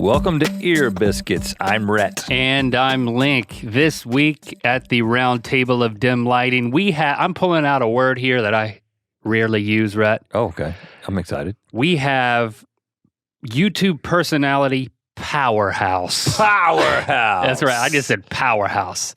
Welcome to Ear Biscuits. I'm Rhett. And I'm Link. This week at the round table of dim lighting, I'm pulling out a word here that I rarely use, Rhett. Oh, okay. I'm excited. We have YouTube personality powerhouse. Powerhouse. That's right. I just said powerhouse.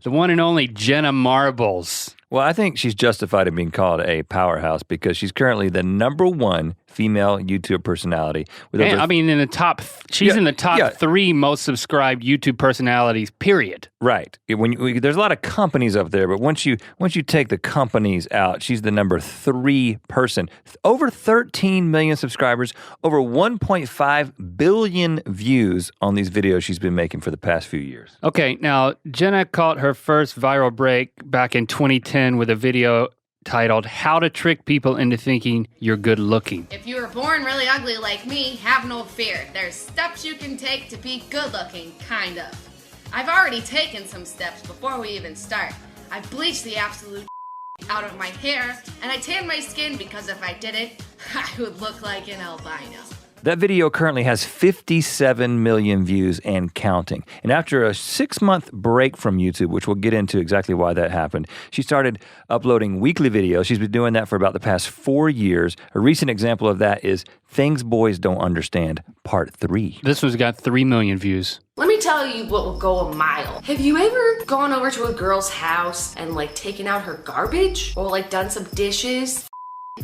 The one and only Jenna Marbles. Well, I think she's justified in being called a powerhouse because she's currently the um female YouTube personality. She's in the top 3 most subscribed YouTube personalities, period. Right. There's a lot of companies up there, but once you take the companies out, she's the number 3 person. Over 13 million subscribers, over 1.5 billion views on these videos she's been making for the past few years. Okay, now Jenna caught her first viral break back in 2010 with a video titled, How to Trick People into Thinking You're Good Looking. If you were born really ugly like me, have no fear. There's steps you can take to be good looking, kind of. I've already taken some steps before we even start. I bleached the absolute out of my hair, and I tanned my skin because if I didn't, I would look like an albino. That video currently has 57 million views and counting. And after a 6-month break from YouTube, which we'll get into exactly why that happened, she started uploading weekly videos. She's been doing that for about the past 4 years. A recent example of that is Things Boys Don't Understand, Part 3. This one's got 3 million views. Let me tell you what will go a mile. Have you ever gone over to a girl's house and taken out her garbage? Or done some dishes?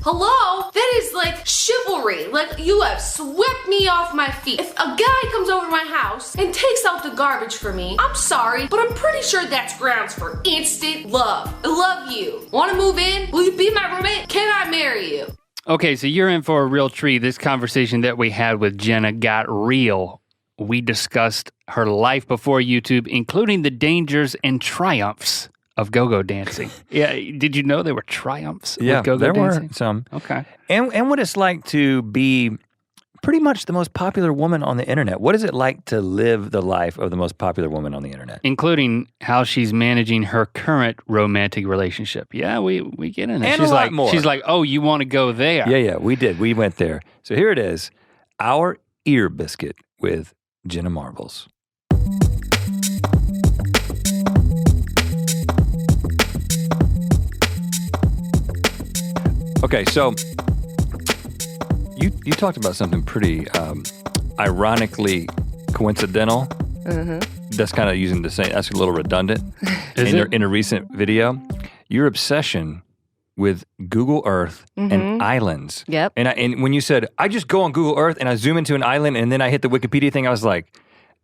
Hello? That is chivalry. You have swept me off my feet. If a guy comes over to my house and takes out the garbage for me, I'm sorry, but I'm pretty sure that's grounds for instant love. I love you. Want to move in? Will you be my roommate? Can I marry you? Okay, so you're in for a real treat. This conversation that we had with Jenna got real. We discussed her life before YouTube, including the dangers and triumphs of go-go dancing. Yeah, did you know there were triumphs with go-go there dancing? were some. Okay. And what it's like to be pretty much the most popular woman on the internet. What is it like to live the life of the most popular woman on the internet? Including how she's managing her current romantic relationship. Yeah, we get in there. And a lot more. She's like, oh, you want to go there? Yeah, we did. We went there. So here it is, our ear biscuit with Jenna Marbles. Okay, so you talked about something pretty ironically coincidental. Mm-hmm. That's kind of using the same, that's a little redundant. In a recent video, your obsession with Google Earth and islands. Yep. And when you said, I just go on Google Earth and I zoom into an island and then I hit the Wikipedia thing, I was like,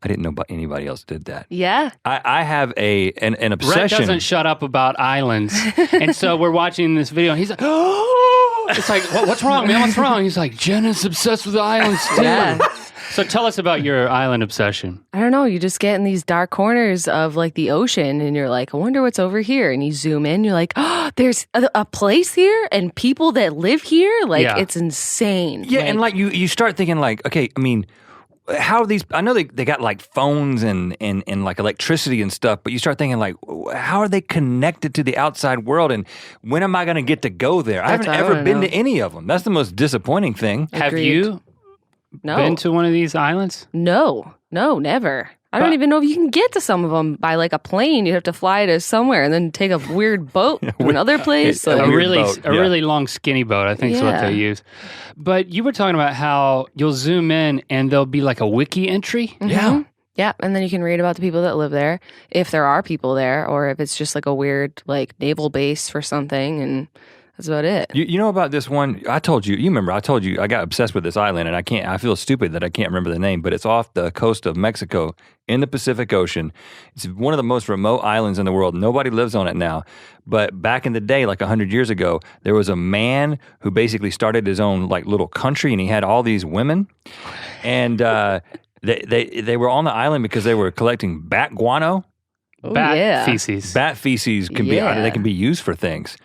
I didn't know anybody else did that. Yeah. I have an obsession. Rhett doesn't shut up about islands. And so we're watching this video and he's like, oh! It's like, what's wrong, man? What's wrong? He's like, Jenna's obsessed with islands too. Yeah. So tell us about your island obsession. I don't know. You just get in these dark corners of the ocean and you're like, I wonder what's over here. And you zoom in, you're like, oh, there's a place here and people that live here. It's insane. Yeah, and you start thinking okay, I mean, how are these, I know they got phones and electricity and stuff, but you start thinking how are they connected to the outside world and when am I going to get to go there? I haven't ever been to any of them. That's the most disappointing thing. Agreed. Have you been to one of these islands? No, never. I don't even know if you can get to some of them by a plane. You have to fly to somewhere and then take a weird boat to another place. A really long skinny boat, I think is what they use. But you were talking about how you'll zoom in and there'll be a wiki entry. Mm-hmm. Yeah. Yeah, and then you can read about the people that live there, if there are people there, or if it's just a weird naval base for something, and that's about it. You know about this one? I told you remember I told you I got obsessed with this island and I feel stupid that I can't remember the name, but it's off the coast of Mexico in the Pacific Ocean. It's one of the most remote islands in the world. Nobody lives on it now. But back in the day, 100 years ago, there was a man who basically started his own little country and he had all these women. And they were on the island because they were collecting bat guano. Bat feces. Bat feces can be used for things.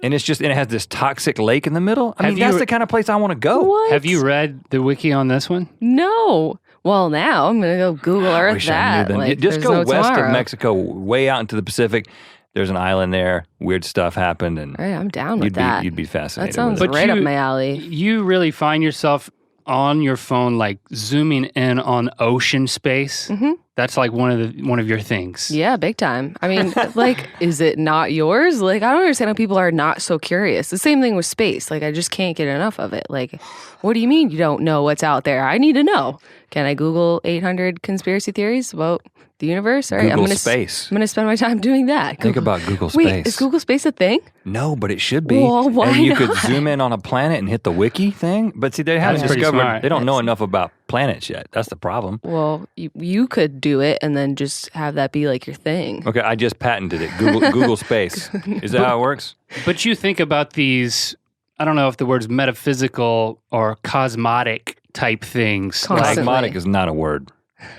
And it has this toxic lake in the middle. I mean, that's the kind of place I want to go. What? Have you read the wiki on this one? No. Well, now I'm going to go Google Earth wish that. I knew then. Just go west of Mexico, way out into the Pacific. There's an island there. Weird stuff happened. And right, I'm down with that. You'd be fascinated That sounds with it. right up my alley. You really find yourself on your phone, like zooming in on ocean space? Mm-hmm. That's like one of your things. Yeah, big time. I mean, like, is it not yours? Like, I don't understand how people are not so curious. The same thing with space. Like, I just can't get enough of it. Like, what do you mean you don't know what's out there? I need to know. Can I Google 800 conspiracy theories about the universe? All right, Google Space. I'm going to spend my time doing that. Think about Google Space. Wait, is Google Space a thing? No, but it should be. Well, why and you not? could zoom in on a planet and hit the wiki thing. But see, they haven't That's pretty discovered. smart. They don't know enough about planets yet. That's the problem. Well, you could do it and then just have that be like your thing. Okay, I just patented it. Google Space. Is that how it works? But you think about these, I don't know if the word's metaphysical or cosmotic type things. Constantly. Cosmotic is not a word.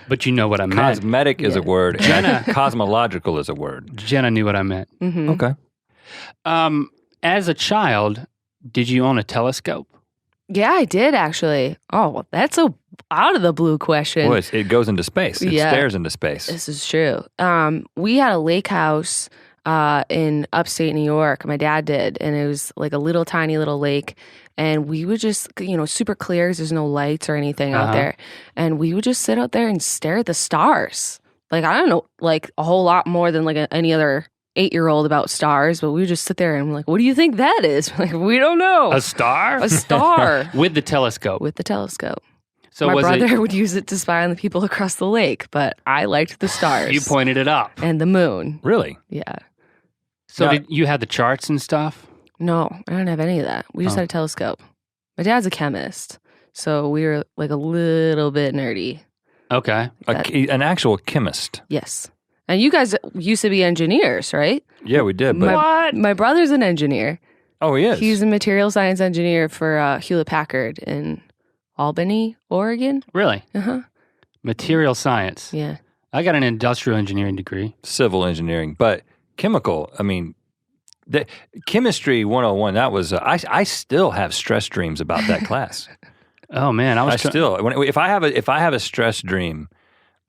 But you know what I meant. Cosmetic is a word. Jenna. Cosmological is a word. Jenna knew what I meant. Mm-hmm. Okay. As a child, did you own a telescope? Yeah, I did actually. Oh, well, that's a out of the blue question. Well, it goes into space. It Yeah. stares into space. This is true. We had a lake house in upstate New York. My dad did, and it was like a little tiny little lake. And we would just, super clear 'cause there's no lights or anything out there. And we would just sit out there and stare at the stars. Like, I don't know, like a whole lot more than like any other 8-year-old about stars, but we would just sit there and like, what do you think that is? Like, we don't know. A star? A star With the telescope. with the telescope. So My was brother it would use it to spy on the people across the lake, but I liked the stars. you pointed it up? and the moon. Really? Yeah. So Yeah. did you had the charts and stuff? No, I don't have any of that. We just had a telescope. My dad's a chemist, so we were like a little bit nerdy. Okay. An actual chemist. Yes. And you guys used to be engineers, right? Yeah, we did. But My brother's an engineer. oh, he is. He's a material science engineer for Hewlett Packard in Albany, Oregon. Really? Uh-huh. Material science. Yeah. I got an industrial engineering degree. Civil engineering, but chemical. I mean, the chemistry 101. That was. I still have stress dreams about that class. Oh man, If I have a stress dream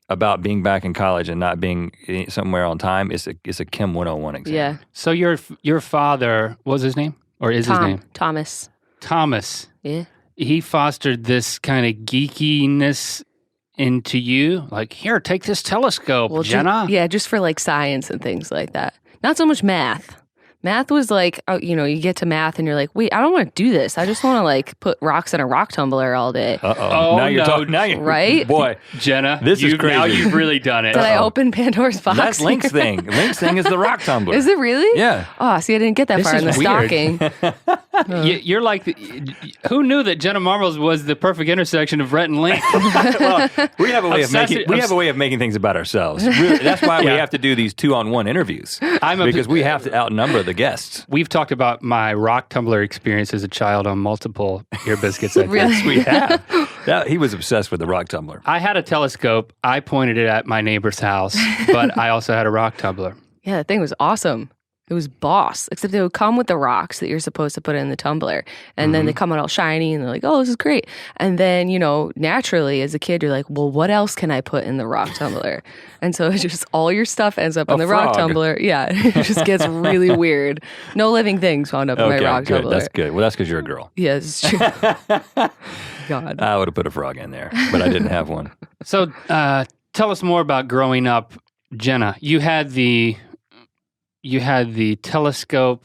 about being back in college and not being somewhere on time, it's a Chem 101 exam. Yeah. So your father, what was his name? Or is his name? Thomas. Thomas. Yeah. He fostered this kind of geekiness into you. Like, here, take this telescope, Jenna. Just for like science and things like that. Not so much math. Math was like, you get to math and you're like, wait, I don't want to do this. I just want to like put rocks in a rock tumbler all day. Uh-oh. Now you're talking. Now you're Right? Boy, Jenna, this is crazy. Now you've really done it. Did I open Pandora's box? That's Link's here? thing. Link's thing is the rock tumbler. Is it really? Yeah. Oh, see, I didn't get that This far in the is weird. stocking. You're like, who knew that Jenna Marbles was the perfect intersection of Rhett and Link? Well, we have a way Obsessive- of making things about ourselves. Really, that's why we Yeah. have to do these 2-on-1 interviews because we have to outnumber the guests. We've talked about my rock tumbler experience as a child on multiple Ear Biscuits. I think. Really? We have. He was obsessed with the rock tumbler. I had a telescope. I pointed it at my neighbor's house, but I also had a rock tumbler. Yeah, that thing was awesome. It was boss, except they would come with the rocks that you're supposed to put in the tumbler. And then they come out all shiny and they're like, oh, this is great. And then, naturally as a kid, you're like, well, what else can I put in the rock tumbler? And so it's just all your stuff ends up in the rock frog. tumbler. Yeah, it just gets really weird. No living things wound up in my rock good. tumbler. That's good. Well, that's because you're a girl. Yeah, it's true. God. I would have put a frog in there, but I didn't have one. So tell us more about growing up, Jenna. You had the telescope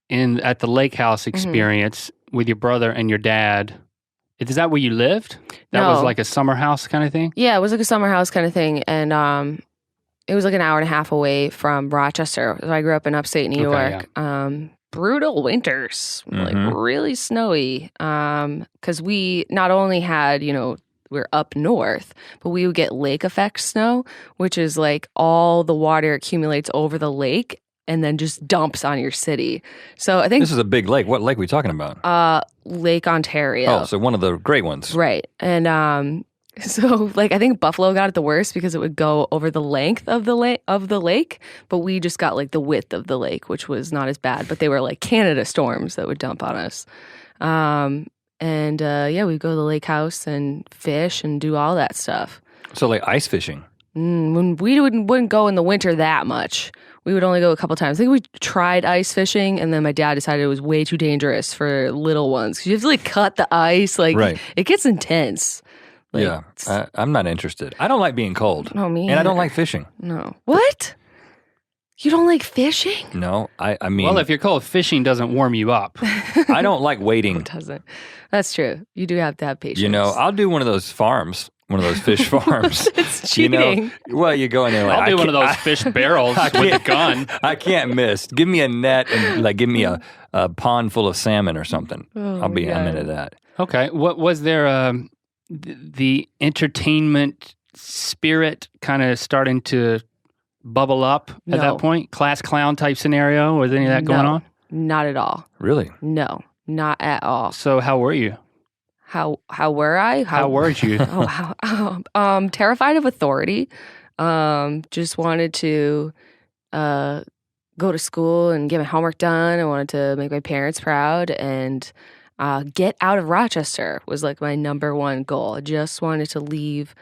at the lake house experience with your brother and your dad. Is that where you lived? That was No. like a summer house kind of thing? Yeah, it was like a summer house kind of thing. And it was like an hour and a half away from Rochester. So I grew up in upstate New Okay, York. Brutal winters, like really snowy. Because we not only had, we're up north, but we would get lake effect snow, which is like all the water accumulates over the lake and then just dumps on your city. So I think This is a big lake. What lake are we talking about? Lake Ontario. Oh, so one of the great ones. Right. And so like I think Buffalo got it the worst because it would go over the length of the lake, but we just got like the width of the lake, which was not as bad, but they were like Canada storms that would dump on us. We'd go to the lake house and fish and do all that stuff. So like ice fishing. When we wouldn't go in the winter that much. We would only go a couple times. I think we tried ice fishing, and then my dad decided it was way too dangerous for little ones. 'Cause you have to like cut the ice. Like it gets intense. Like, yeah, I'm not interested. I don't like being cold. No, me and I don't either. like fishing. No. What? You don't like fishing? No, I mean. Well, if you're cold, fishing doesn't warm you up. I don't like waiting. It doesn't. That's true. You do have to have patience. You know, I'll do one of those farms. One of those fish farms. It's cheating. You know, well, you go in there like, I'll do one of those fish barrels with a gun. I can't miss. Give me a net and like give me a pond full of salmon or something. I'm into that. Okay. What was there the entertainment spirit kind of starting to bubble up at that point? Class clown type scenario? Was any of that going on? Not at all. Really? No, not at all. So how were you? How were I? How were you? Terrified of authority. Just wanted to go to school and get my homework done. I wanted to make my parents proud and get out of Rochester was like my number one goal. I just wanted to leave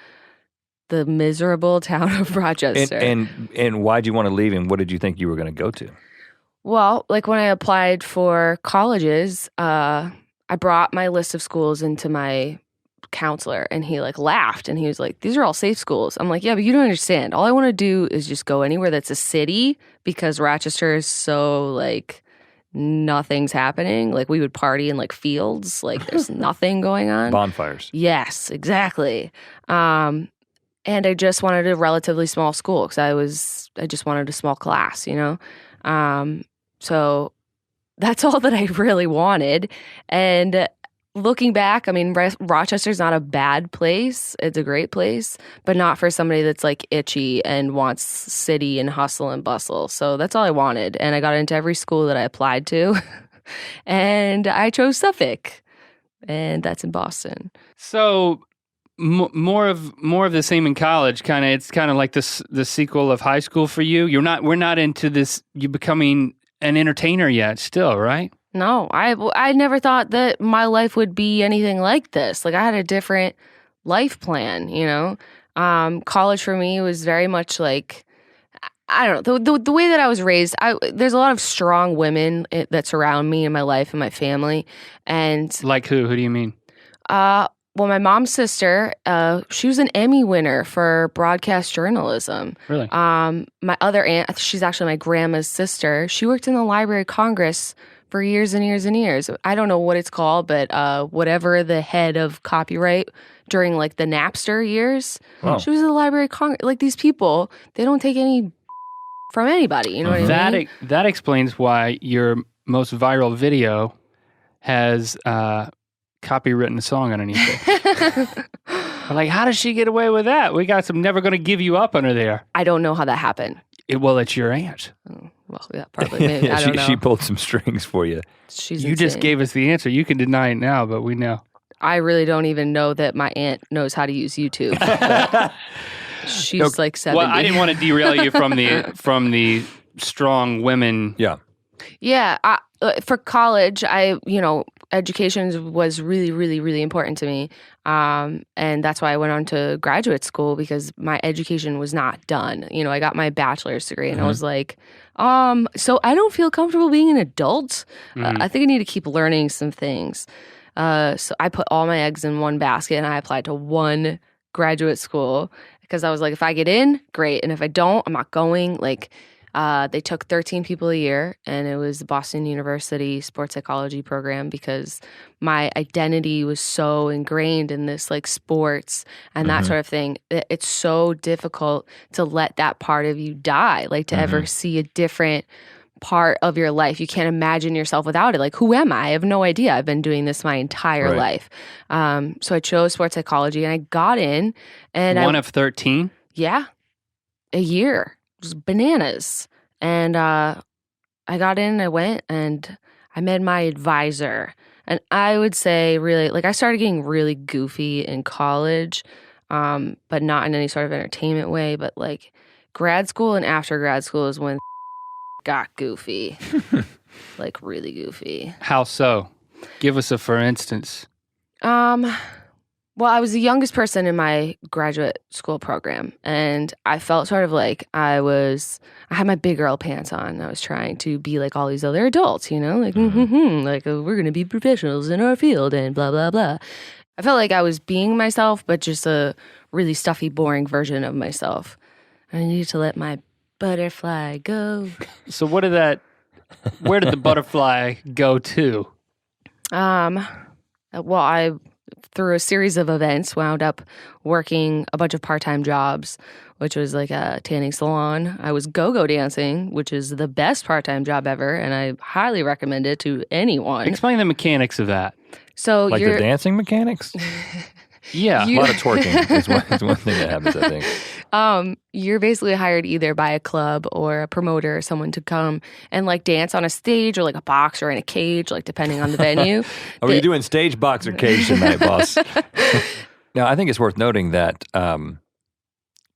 the miserable town of Rochester. And why'd you want to leave, and what did you think you were going to go to? Well, like when I applied for colleges, I brought my list of schools into my counselor, and he like laughed, and he was like, "These are all safe schools." I'm like, "Yeah, but you don't understand. All I want to do is just go anywhere that's a city, because Rochester is so like nothing's happening. Like we would party in like fields, like there's nothing going on. Bonfires." Yes, exactly. And I just wanted a relatively small school because I just wanted a small class, you know? So that's all that I really wanted. And looking back, I mean, Rochester's not a bad place. It's a great place, but not for somebody that's like itchy and wants city and hustle and bustle. So that's all I wanted. And I got into every school that I applied to. And I chose Suffolk. And that's in Boston. So more of the same in college. It's kind of like the sequel of high school for you. We're not into this. You becoming an entertainer yet, still, right? No, I never thought that my life would be anything like this. Like I had a different life plan, you know. College for me was very much like, I don't know, the way that I was raised. There's a lot of strong women that surround me in my life and my family, and like who? Who do you mean? Well, my mom's sister, she was an Emmy winner for broadcast journalism. Really? My other aunt, she's actually my grandma's sister. She worked in the Library of Congress for years and years and years. I don't know what it's called, but whatever the head of copyright during like the Napster years, she was in the Library of Congress. Like these people, they don't take any from anybody. You know what I mean? That explains why your most viral video has copywritten song underneath it. Like, how does she get away with that? We got some Never Gonna Give You Up under there. I don't know how that happened. Well, it's your aunt. Oh, well, yeah, probably. Maybe. I don't know. She pulled some strings for you. You just gave us the answer. You can deny it now, but we know. I really don't even know that my aunt knows how to use YouTube. She's like 70. Well, I didn't want to derail you from the strong women. Yeah. Yeah. For college, education was really, really, really important to me. And that's why I went on to graduate school, because my education was not done. You know, I got my bachelor's degree and I was like, so I don't feel comfortable being an adult. I think I need to keep learning some things. So I put all my eggs in one basket and I applied to one graduate school because I was like, if I get in, great. And if I don't, I'm not going. Like, they took 13 people a year, and it was the Boston University sports psychology program, because my identity was so ingrained in this like sports and that sort of thing. It's so difficult to let that part of you die, like to ever see a different part of your life. You can't imagine yourself without it. Like, who am I? I have no idea. I've been doing this my entire life. So I chose sports psychology and I got in. And one of 13? Yeah. A year. It was bananas. And I got in, I went, and I met my advisor. And I would say really, like, I started getting really goofy in college, but not in any sort of entertainment way. But like grad school and after grad school is when got goofy, like really goofy. How so? Give us a for instance. Well, I was the youngest person in my graduate school program, and I felt sort of like I had my big girl pants on. I was trying to be like all these other adults, like, like we're going to be professionals in our field and blah, blah, blah. I felt like I was being myself, but just a really stuffy, boring version of myself. I needed to let my butterfly go. So where did the butterfly go to? Well, I, through a series of events, wound up working a bunch of part-time jobs, which was like a tanning salon. I was go-go dancing, which is the best part-time job ever, and I highly recommend it to anyone. Explain the mechanics of that. So Like the dancing mechanics? Yeah. A lot of twerking is one thing that happens, I think. You're basically hired either by a club or a promoter or someone to come and like dance on a stage or like a box or in a cage, like depending on the venue. Are you doing stage, box, or cage tonight, boss? Now, I think it's worth noting that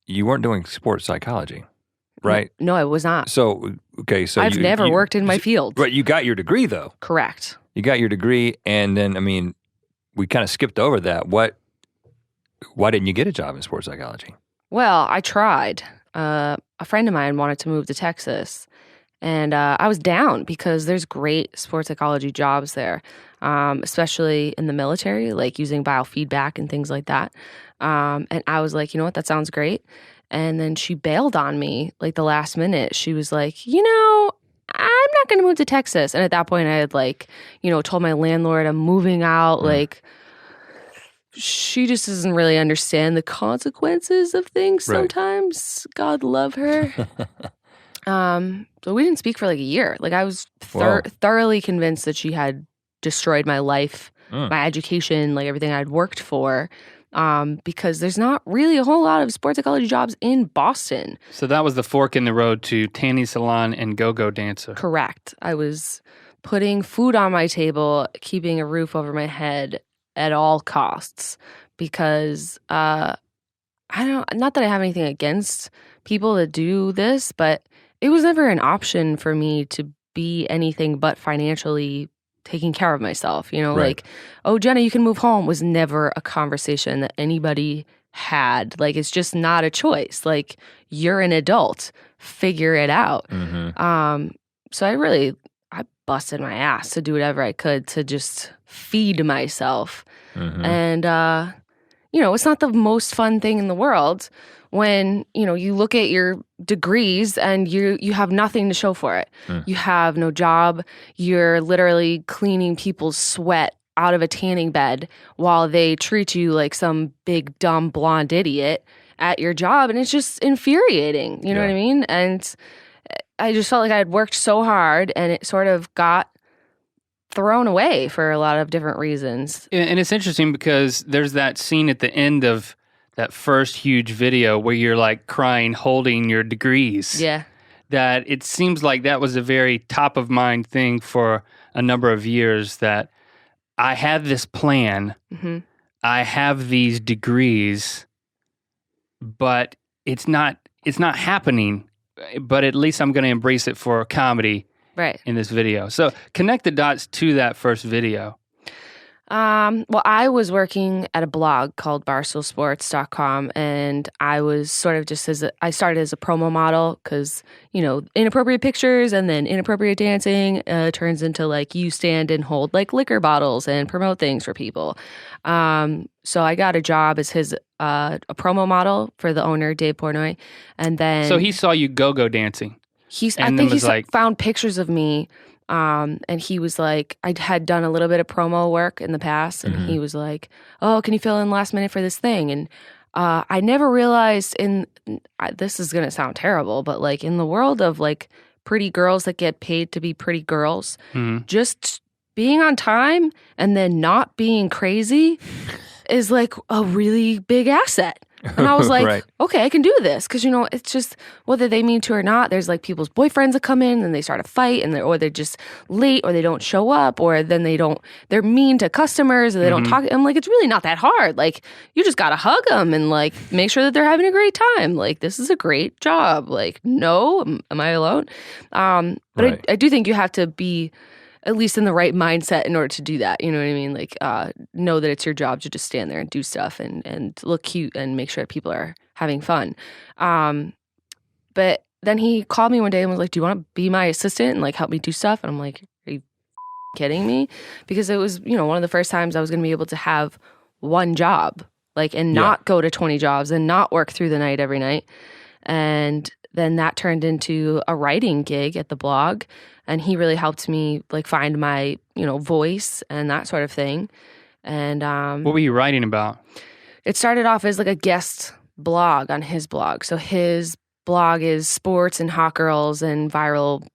you weren't doing sports psychology, right? No, I was not. So, okay, so I've never worked in my field. Right, you got your degree, though. Correct. You got your degree, and then, I mean, we kind of skipped over that. Why didn't you get a job in sports psychology? Well, I tried. A friend of mine wanted to move to Texas, and I was down because there's great sports psychology jobs there, especially in the military, like using biofeedback and things like that. And I was like, you know what, that sounds great. And then she bailed on me like the last minute. She was like, I'm not going to move to Texas. And at that point, I had told my landlord I'm moving out. Like, she just doesn't really understand the consequences of things sometimes. God love her. So we didn't speak for like a year. Like I was thoroughly convinced that she had destroyed my life, my education, like everything I'd worked for. Because there's not really a whole lot of sports psychology jobs in Boston. So that was the fork in the road to tanning salon and go-go dancer. Correct. I was putting food on my table, keeping a roof over my head at all costs because not that I have anything against people that do this, but it was never an option for me to be anything but financially taking care of myself, like, oh, Jenna, you can move home was never a conversation that anybody had. Like, it's just not a choice. Like, you're an adult, figure it out. So I busted my ass to do whatever I could to just feed myself. And, it's not the most fun thing in the world when, you look at your degrees and you have nothing to show for it. You have no job. You're literally cleaning people's sweat out of a tanning bed while they treat you like some big, dumb, blonde idiot at your job. And it's just infuriating. You know what I mean? And I just felt like I had worked so hard and it sort of got thrown away for a lot of different reasons. And it's interesting because there's that scene at the end of that first huge video where you're like crying, holding your degrees. Yeah. That it seems like that was a very top of mind thing for a number of years, that I have this plan, I have these degrees, but it's not happening, but at least I'm going to embrace it for comedy in this video. So connect the dots to that first video. Well, I was working at a blog called barstoolsports.com, and I was sort of I started as a promo model because, inappropriate pictures and then inappropriate dancing turns into like you stand and hold like liquor bottles and promote things for people. So I got a job as a promo model for the owner, Dave Portnoy. And then... So he saw you go-go dancing. I think he found pictures of me. And he was like, I had done a little bit of promo work in the past, and he was like, oh, can you fill in last minute for this thing? And I never realized this is going to sound terrible, but like in the world of like pretty girls that get paid to be pretty girls, just being on time and then not being crazy is like a really big asset. And I was like, okay, I can do this. Because, it's just, whether they mean to or not, there's like people's boyfriends that come in and they start a fight or they're just late or they don't show up or then they're mean to customers or they don't talk. I'm like, it's really not that hard. Like, you just got to hug them and like make sure that they're having a great time. Like, this is a great job. Like, no, am I alone? But I do think you have to be at least in the right mindset in order to do that. You know what I mean? Like, know that it's your job to just stand there and do stuff and look cute and make sure people are having fun. But then he called me one day and was like, do you want to be my assistant and like help me do stuff? And I'm like, are you kidding me? Because it was, one of the first times I was going to be able to have one job, like, and not go to 20 jobs and not work through the night every night. And then that turned into a writing gig at the blog. And he really helped me like find my, voice and that sort of thing. And what were you writing about? It started off as like a guest blog on his blog. So his blog is sports and hot girls and viral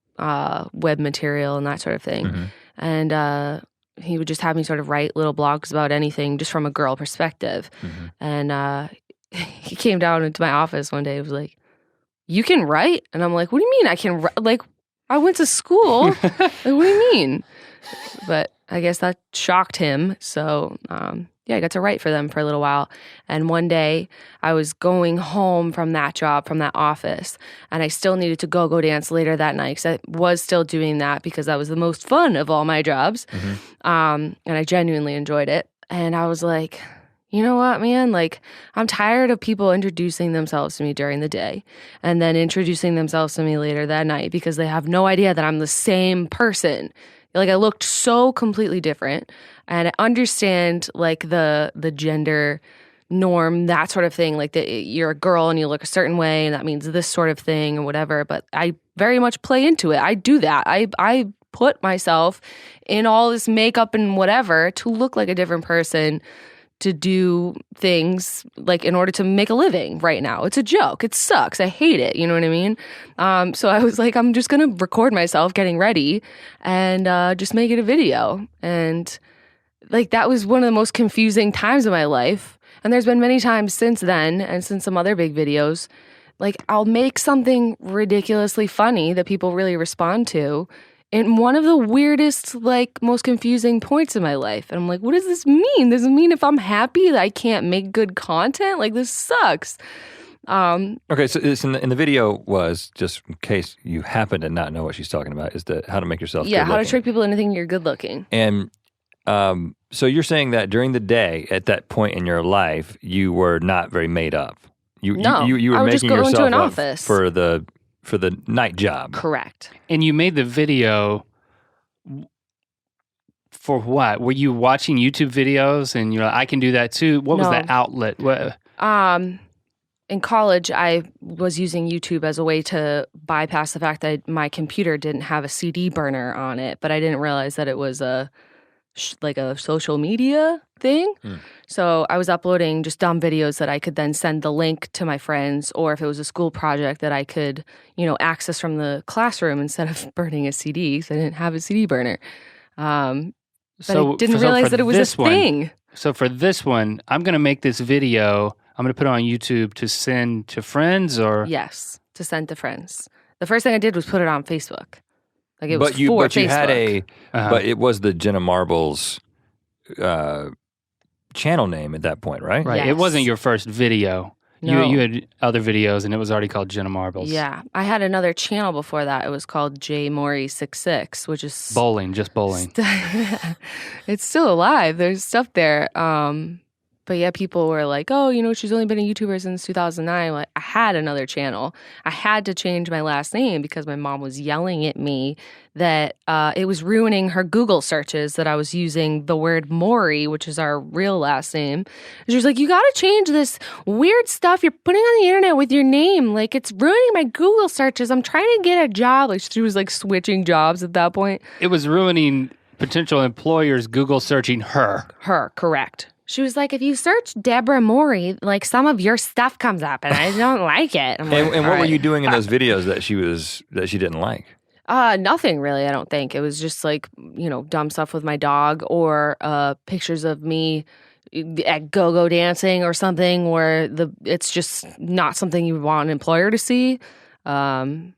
web material and that sort of thing. Mm-hmm. And he would just have me sort of write little blogs about anything just from a girl perspective. Mm-hmm. And he came down into my office one day and was like, you can write? And I'm like, what do you mean I can write? Like, I went to school. Like, what do you mean? But I guess that shocked him. So, I got to write for them for a little while. And one day I was going home from that job, from that office, and I still needed to go dance later that night because I was still doing that because that was the most fun of all my jobs. Mm-hmm. And I genuinely enjoyed it. And I was like, you know what, man? Like, I'm tired of people introducing themselves to me during the day and then introducing themselves to me later that night because they have no idea that I'm the same person. Like, I looked so completely different. And I understand, like, the gender norm, that sort of thing. Like, you're a girl and you look a certain way, and that means this sort of thing or whatever. But I very much play into it. I do that. I put myself in all this makeup and whatever to look like a different person, to do things like in order to make a living right now. It's a joke. It sucks. I hate it. You know what I mean? So I was like, I'm just going to record myself getting ready and just make it a video. And like, that was one of the most confusing times of my life. And there's been many times since then and since some other big videos, like, I'll make something ridiculously funny that people really respond to in one of the weirdest, like, most confusing points in my life. And I'm like, what does this mean? Does it mean if I'm happy that I can't make good content? Like, this sucks. Okay, so this in the video was, just in case you happen to not know what she's talking about, is how to make yourself good how to looking. trick people into thinking you're good looking. And so you're saying that during the day, at that point in your life, you were not very made up. You were I would making just go into yourself an up office. for the night job. Correct. And you made the video for what? Were you watching YouTube videos and you're like, I can do that too? What was No. the outlet? What? In college, I was using YouTube as a way to bypass the fact that my computer didn't have a CD burner on it, but I didn't realize that it was like a social media thing. So I was uploading just dumb videos that I could then send the link to my friends, or if it was a school project that I could, access from the classroom instead of burning a CD because I didn't have a CD burner. But I didn't realize that it was a thing. So for this one, I'm going to make this video. I'm going to put it on YouTube to send to friends, or? Yes, to send to friends. The first thing I did was put it on Facebook. Like, it was But you Facebook. had but it was the Jenna Marbles channel name at that point, right? Right. Yes. It wasn't your first video. No. You had other videos, and it was already called Jenna Marbles. Yeah. I had another channel before that. It was called JMaury66, which is... Bowling, just bowling. It's still alive. There's stuff there. But yeah, people were like, oh, she's only been a YouTuber since 2009. Like, I had another channel. I had to change my last name because my mom was yelling at me that it was ruining her Google searches that I was using the word Maury, which is our real last name. And she was like, you got to change this weird stuff you're putting on the internet with your name. Like, it's ruining my Google searches. I'm trying to get a job. Like, she was like switching jobs at that point. It was ruining potential employers Google searching her. Her, correct. She was like, if you search Deborah Maury, like, some of your stuff comes up, and I don't like it. I'm like, And what "All were you right." doing in those videos that she didn't like? Nothing really, I don't think. It was just like, dumb stuff with my dog, or pictures of me at go-go dancing or something where it's just not something you want an employer to see. So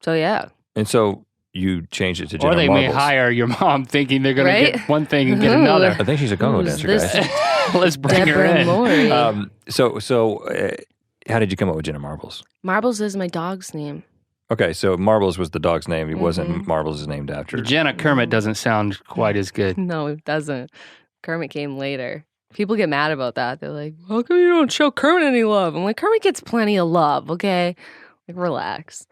yeah. And so you changed it to Jenna Or they Marbles. may hire your mom thinking they're going Right? to get one thing and get Ooh. another. I think she's a go-go Who's dancer, this guys. Let's bring her Deborah in. Maury. So how did you come up with Jenna Marbles? Marbles is my dog's name. Okay, so Marbles was the dog's name. He wasn't Marbles is named after. Jenna Kermit doesn't sound quite as good. No, it doesn't. Kermit came later. People get mad about that. They're like, how come you don't show Kermit any love? I'm like, Kermit gets plenty of love, okay? Like, relax.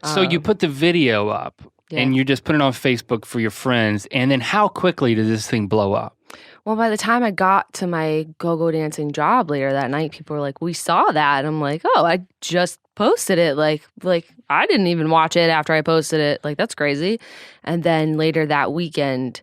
So you put the video up and you just put it on Facebook for your friends. And then how quickly did this thing blow up? Well, by the time I got to my go-go dancing job later that night, people were like, we saw that. And I'm like, oh, I just posted it. Like I didn't even watch it after I posted it. Like, that's crazy. And then later that weekend,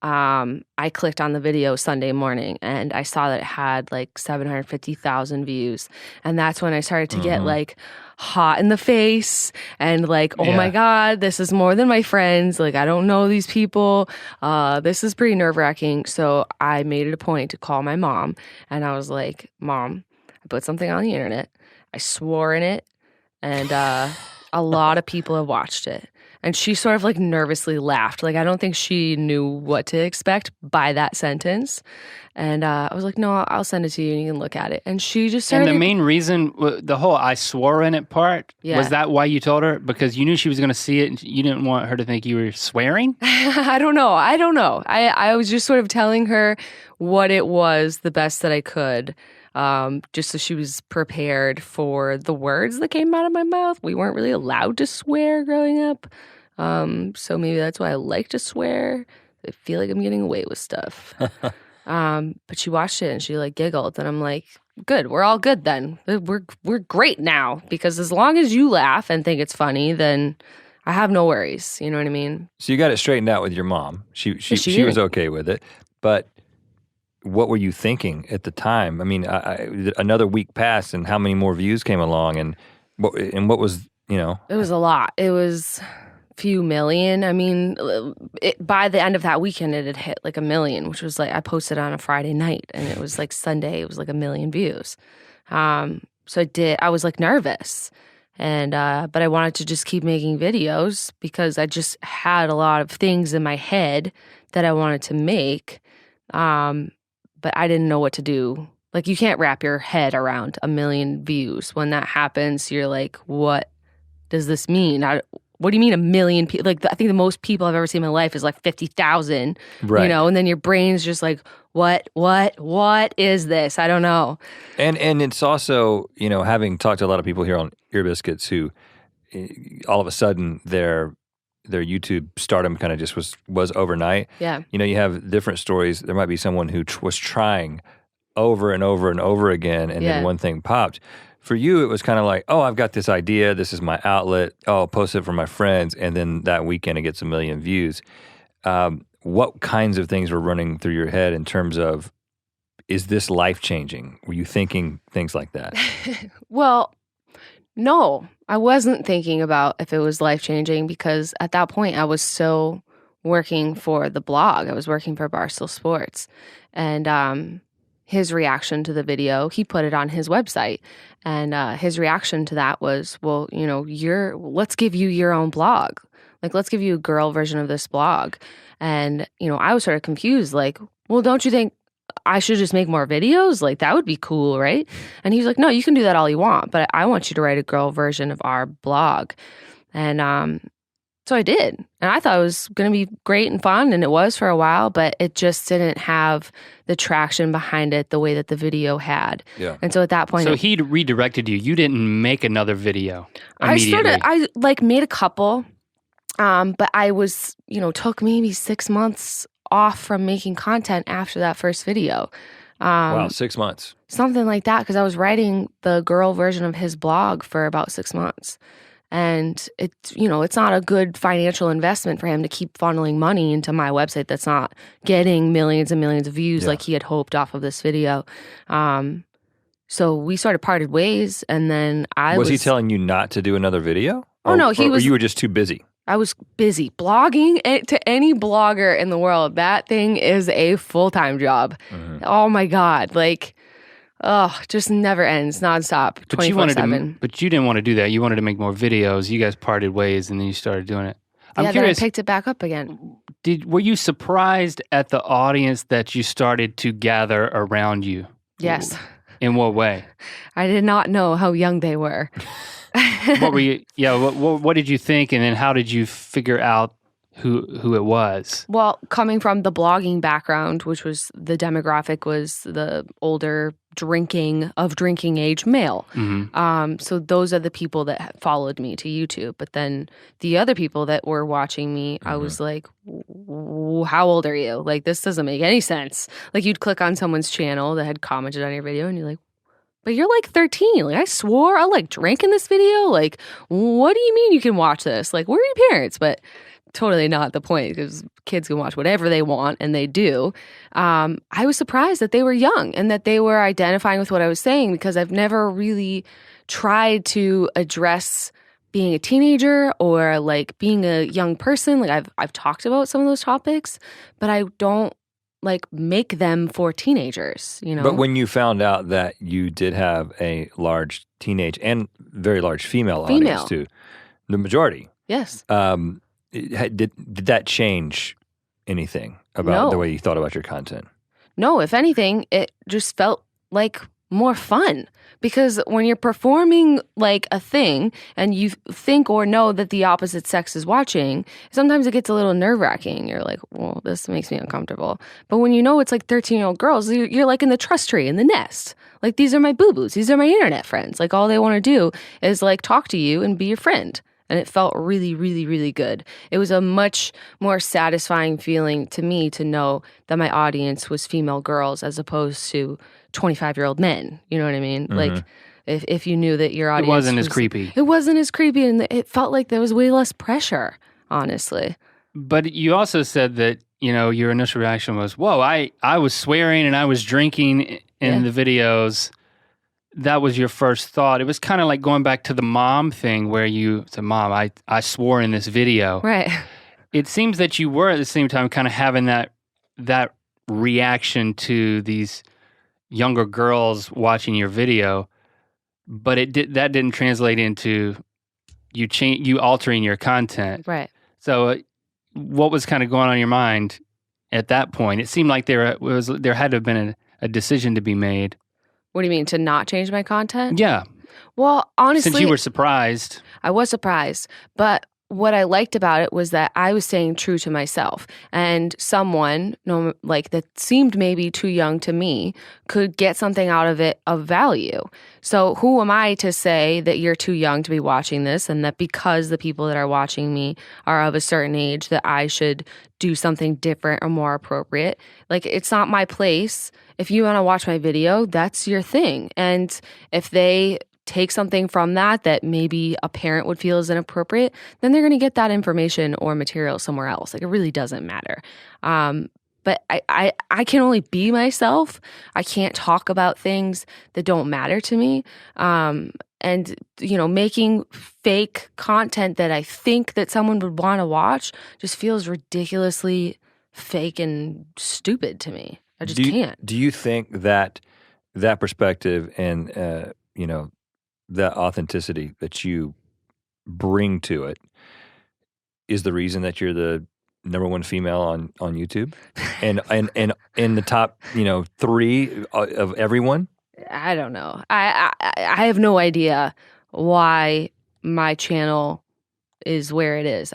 I clicked on the video Sunday morning and I saw that it had like 750,000 views. And that's when I started to get like hot in the face and like, oh my God, this is more than my friends. Like, I don't know these people. This is pretty nerve-wracking. So I made it a point to call my mom and I was like, Mom, I put something on the internet. I swore in it and a lot of people have watched it. And she sort of like nervously laughed. Like, I don't think she knew what to expect by that sentence. And I was like, no, I'll send it to you and you can look at it. And she just started. And the main reason, the whole I swore in it part, was that why you told her? Because you knew she was going to see it and you didn't want her to think you were swearing? I don't know. I was just sort of telling her what it was the best that I could. Just so she was prepared for the words that came out of my mouth. We weren't really allowed to swear growing up. So maybe that's why I like to swear. I feel like I'm getting away with stuff. But she watched it and she like giggled and I'm like, good, we're all good then. We're great now because as long as you laugh and think it's funny, then I have no worries. You know what I mean? So you got it straightened out with your mom. She was okay with it, but what were you thinking at the time? I mean, another week passed, and how many more views came along, and what was, you know? It was a lot. It was a few million. I mean, by the end of that weekend, it had hit like 1 million, which was like I posted on a Friday night, and it was like Sunday. It was like 1 million views. So I was like nervous, and but I wanted to just keep making videos because I just had a lot of things in my head that I wanted to make. But I didn't know what to do. Like, you can't wrap your head around 1 million views. When that happens, you're like, what does this mean? What do you mean 1 million people? Like, I think the most people I've ever seen in my life is like 50,000, right. You know? And then your brain's just like, what is this? I don't know. And it's also, you know, having talked to a lot of people here on Ear Biscuits who all of a sudden their YouTube stardom kind of just was overnight. Yeah. You know, you have different stories. There might be someone who was trying over and over and over again, and then one thing popped. For you, it was kind of like, oh, I've got this idea. This is my outlet. Oh, I'll post it for my friends. And then that weekend it gets 1 million views. What kinds of things were running through your head in terms of, is this life-changing? Were you thinking things like that? Well, no, I wasn't thinking about if it was life-changing because at that point I was still working for the blog. I was working for Barstool Sports. And his reaction to the video, he put it on his website. And his reaction to that was, well, you know, let's give you your own blog. Like, let's give you a girl version of this blog. And, you know, I was sort of confused, like, well, don't you think I should just make more videos? Like, that would be cool, right? And he was like, no, you can do that all you want, but I want you to write a girl version of our blog. And so I did. And I thought it was going to be great and fun, and it was for a while, but it just didn't have the traction behind it the way that the video had. Yeah. And so at that point... So he redirected you. You didn't make another video immediately. I made a couple, but I was, you know, took maybe 6 months off from making content after that first video. Wow, 6 months. Something like that, because I was writing the girl version of his blog for about 6 months. And it's not a good financial investment for him to keep funneling money into my website that's not getting millions and millions of views like he had hoped off of this video. So we sort of parted ways, and then Was he telling you not to do another video? Oh, no, or you were just too busy? I was busy blogging. To any blogger in the world, that thing is a full-time job. Mm-hmm. Oh my God. Like, just never ends, nonstop, 24/7. But you didn't want to do that. You wanted to make more videos. You guys parted ways and then you started doing it. I'm curious, then I picked it back up again. Were you surprised at the audience that you started to gather around you? Yes. In what way? I did not know how young they were. What were you? Yeah. What did you think, and then how did you figure out who it was? Well, coming from the blogging background, which was the demographic was the older drinking age male. So those are the people that followed me to YouTube. But then the other people that were watching me, I was like, how old are you? Like, this doesn't make any sense. Like, you'd click on someone's channel that had commented on your video and you're like, but you're like 13. Like, I swore I like drank in this video. Like, what do you mean you can watch this? Like, where are your parents? But totally not the point, because kids can watch whatever they want, and they do. I was surprised that they were young and that they were identifying with what I was saying, because I've never really tried to address being a teenager or like being a young person. Like, I've talked about some of those topics, but I don't like make them for teenagers, you know? But when you found out that you did have a large teenage and very large female audience too, the majority. Yes. Did that change anything about the way you thought about your content? No, if anything, it just felt like more fun, because when you're performing like a thing and you think or know that the opposite sex is watching, sometimes it gets a little nerve-wracking. You're like, well, this makes me uncomfortable. But when you know it's like 13-year-old girls, you're like in the trust tree, in the nest. Like, these are my boo-boos. These are my internet friends. Like, all they want to do is like talk to you and be your friend. And it felt really, really, really good. It was a much more satisfying feeling to me to know that my audience was female girls as opposed to 25-year-old men. You know what I mean? Like, if you knew that your audience wasn't as creepy. It wasn't as creepy, and it felt like there was way less pressure, honestly. But you also said that, you know, your initial reaction was, whoa, I was swearing and I was drinking in the videos. That was your first thought. It was kind of like going back to the mom thing where you said, Mom, I swore in this video. Right. It seems that you were at the same time kind of having that reaction to these younger girls watching your video, but that didn't translate into you altering your content. Right. So what was kind of going on in your mind at that point? It seemed like there had to have been a decision to be made. What do you mean, to not change my content? Yeah. Well, honestly, since you were surprised. I was surprised, but what I liked about it was that I was staying true to myself, and someone like that seemed maybe too young to me could get something out of it of value. So who am I to say that you're too young to be watching this, and that because the people that are watching me are of a certain age that I should do something different or more appropriate? Like, it's not my place. If you want to watch my video, that's your thing. And if they take something from that maybe a parent would feel is inappropriate, then they're going to get that information or material somewhere else. Like, it really doesn't matter. But I can only be myself. I can't talk about things that don't matter to me. And, you know, making fake content that I think that someone would want to watch just feels ridiculously fake and stupid to me. I just can't. Do you think that perspective and, you know, that authenticity that you bring to it is the reason that you're the number one female on YouTube and in the top, you know, 3 of everyone? I don't know. I have no idea why my channel is where it is.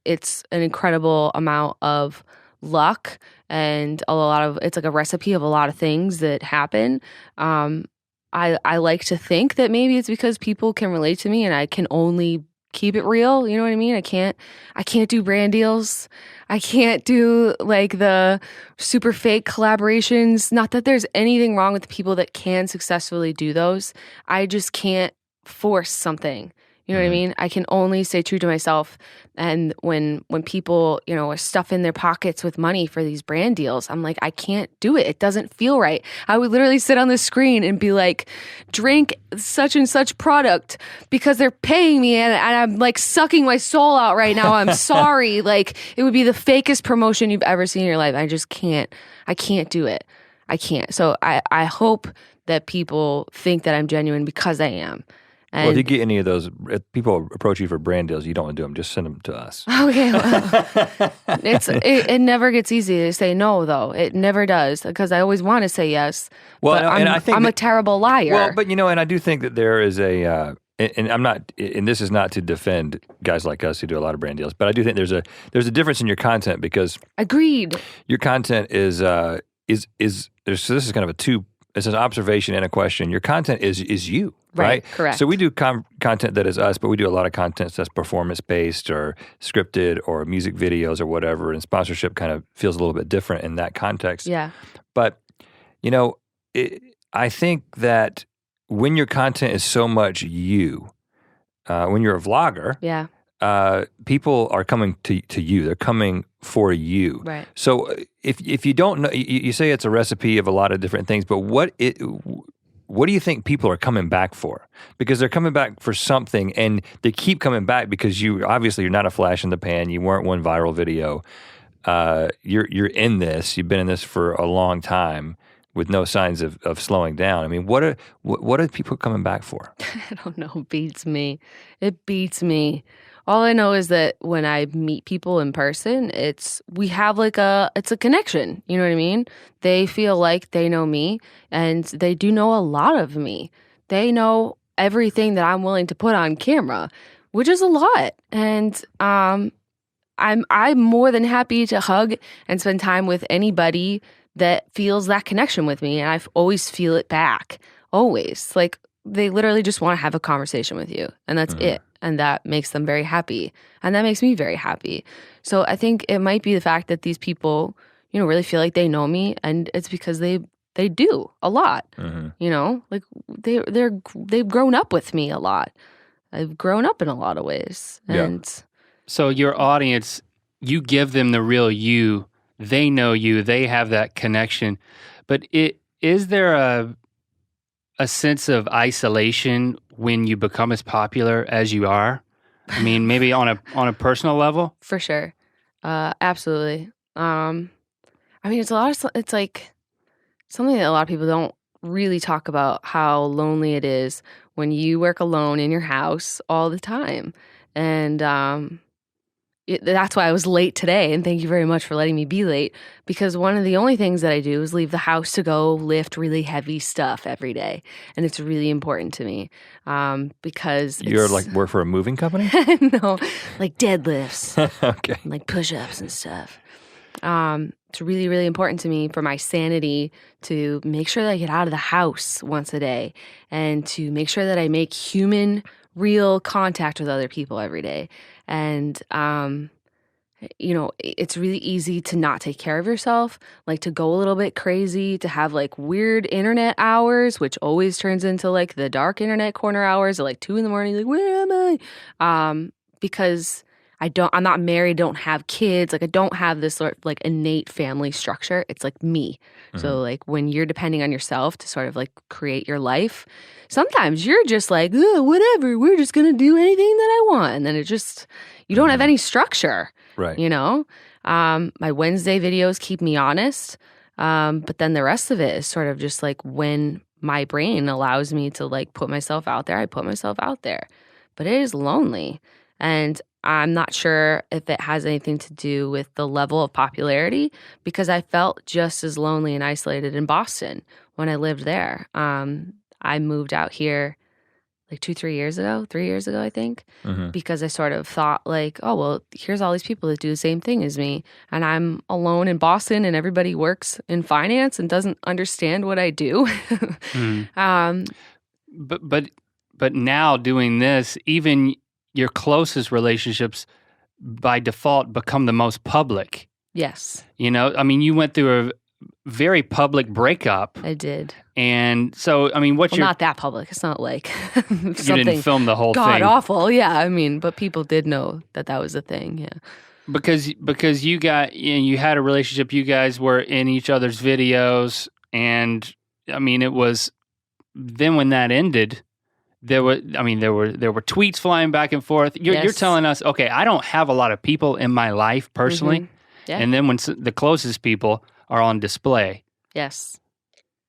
It's an incredible amount of luck, and it's like a recipe of a lot of things that happen. I like to think that maybe it's because people can relate to me and I can only keep it real. You know what I mean? I can't do brand deals. I can't do like the super fake collaborations. Not that there's anything wrong with the people that can successfully do those. I just can't force something. You know what I mean? I can only stay true to myself. And when people, you know, are stuffing their pockets with money for these brand deals, I'm like, I can't do it. It doesn't feel right. I would literally sit on the screen and be like, drink such and such product because they're paying me and I'm like sucking my soul out right now. I'm sorry. Like, it would be the fakest promotion you've ever seen in your life. I just can't. I can't do it. I can't. So I hope that people think that I'm genuine because I am. Well, if you get any of those, if people approach you for brand deals, you don't want to do them. Just send them to us. Okay. Well, it never gets easy to say no, though. It never does, because I always want to say yes. Well, but and I think I'm a terrible liar. Well, but you know, and I do think that there is and I'm not, and this is not to defend guys like us who do a lot of brand deals, but I do think there's a difference in your content because Agreed. your content is so this is kind of it's an observation and a question. Your content is you, right? Correct. So we do content that is us, but we do a lot of content that's performance-based or scripted or music videos or whatever, and sponsorship kind of feels a little bit different in that context. Yeah. But, I think that when your content is so much you, when you're a vlogger, Yeah. People are coming to you. They're coming for you. Right. So if you don't know, you say it's a recipe of a lot of different things, but what do you think people are coming back for? Because they're coming back for something, and they keep coming back because you're not a flash in the pan. You weren't one viral video. You're in this. You've been in this for a long time with no signs of slowing down. I mean, what are people coming back for? I don't know. It beats me. It beats me. All I know is that when I meet people in person, we have it's a connection. You know what I mean? They feel like they know me, and they do know a lot of me. They know everything that I'm willing to put on camera, which is a lot. And I'm more than happy to hug and spend time with anybody that feels that connection with me, and I always feel it back. Always. Like, they literally just want to have a conversation with you, and that's it. And that makes them very happy, and that makes me very happy. So I think it might be the fact that these people, really feel like they know me, and it's because they do a lot. Like they've grown up with me a lot. I've grown up in a lot of ways, and so your audience, you give them the real you. They know you. They have that connection. But is there a sense of isolation when you become as popular as you are? I mean, maybe on a personal level? For sure. Absolutely. It's it's like something that a lot of people don't really talk about, how lonely it is when you work alone in your house all the time. And that's why I was late today, and thank you very much for letting me be late, because one of the only things that I do is leave the house to go lift really heavy stuff every day, and it's really important to me because you're work for a moving company? No, like deadlifts, okay, like push-ups and stuff. It's really, really important to me for my sanity to make sure that I get out of the house once a day, and to make sure that I make human, real contact with other people every day. And, it's really easy to not take care of yourself, like to go a little bit crazy, to have like weird internet hours, which always turns into like the dark internet corner hours at like 2 a.m, like, where am I? Because I'm not married, don't have kids. Like, I don't have this sort of like innate family structure. It's like me. Mm-hmm. So like when you're depending on yourself to sort of like create your life, sometimes you're just like, oh, whatever, we're just going to do anything that I want. And then you don't have any structure, right? My Wednesday videos keep me honest. But then the rest of it is sort of just like when my brain allows me to like put myself out there, I put myself out there. But it is lonely. And I'm not sure if it has anything to do with the level of popularity, because I felt just as lonely and isolated in Boston when I lived there. I moved out here like 3 years ago, I think, because I sort of thought like, oh, well, here's all these people that do the same thing as me, and I'm alone in Boston, and everybody works in finance and doesn't understand what I do. But now doing this, even your closest relationships by default become the most public. Yes. You went through a very public breakup. I did. And so, not that public. It's not like you didn't film the whole thing. God awful. Yeah. But people did know that was a thing. Yeah. Because you had a relationship, you guys were in each other's videos, and it was, then when that ended, there were tweets flying back and forth. You're telling us, okay, I don't have a lot of people in my life personally. Mm-hmm. Yeah. And then when the closest people are on display. Yes.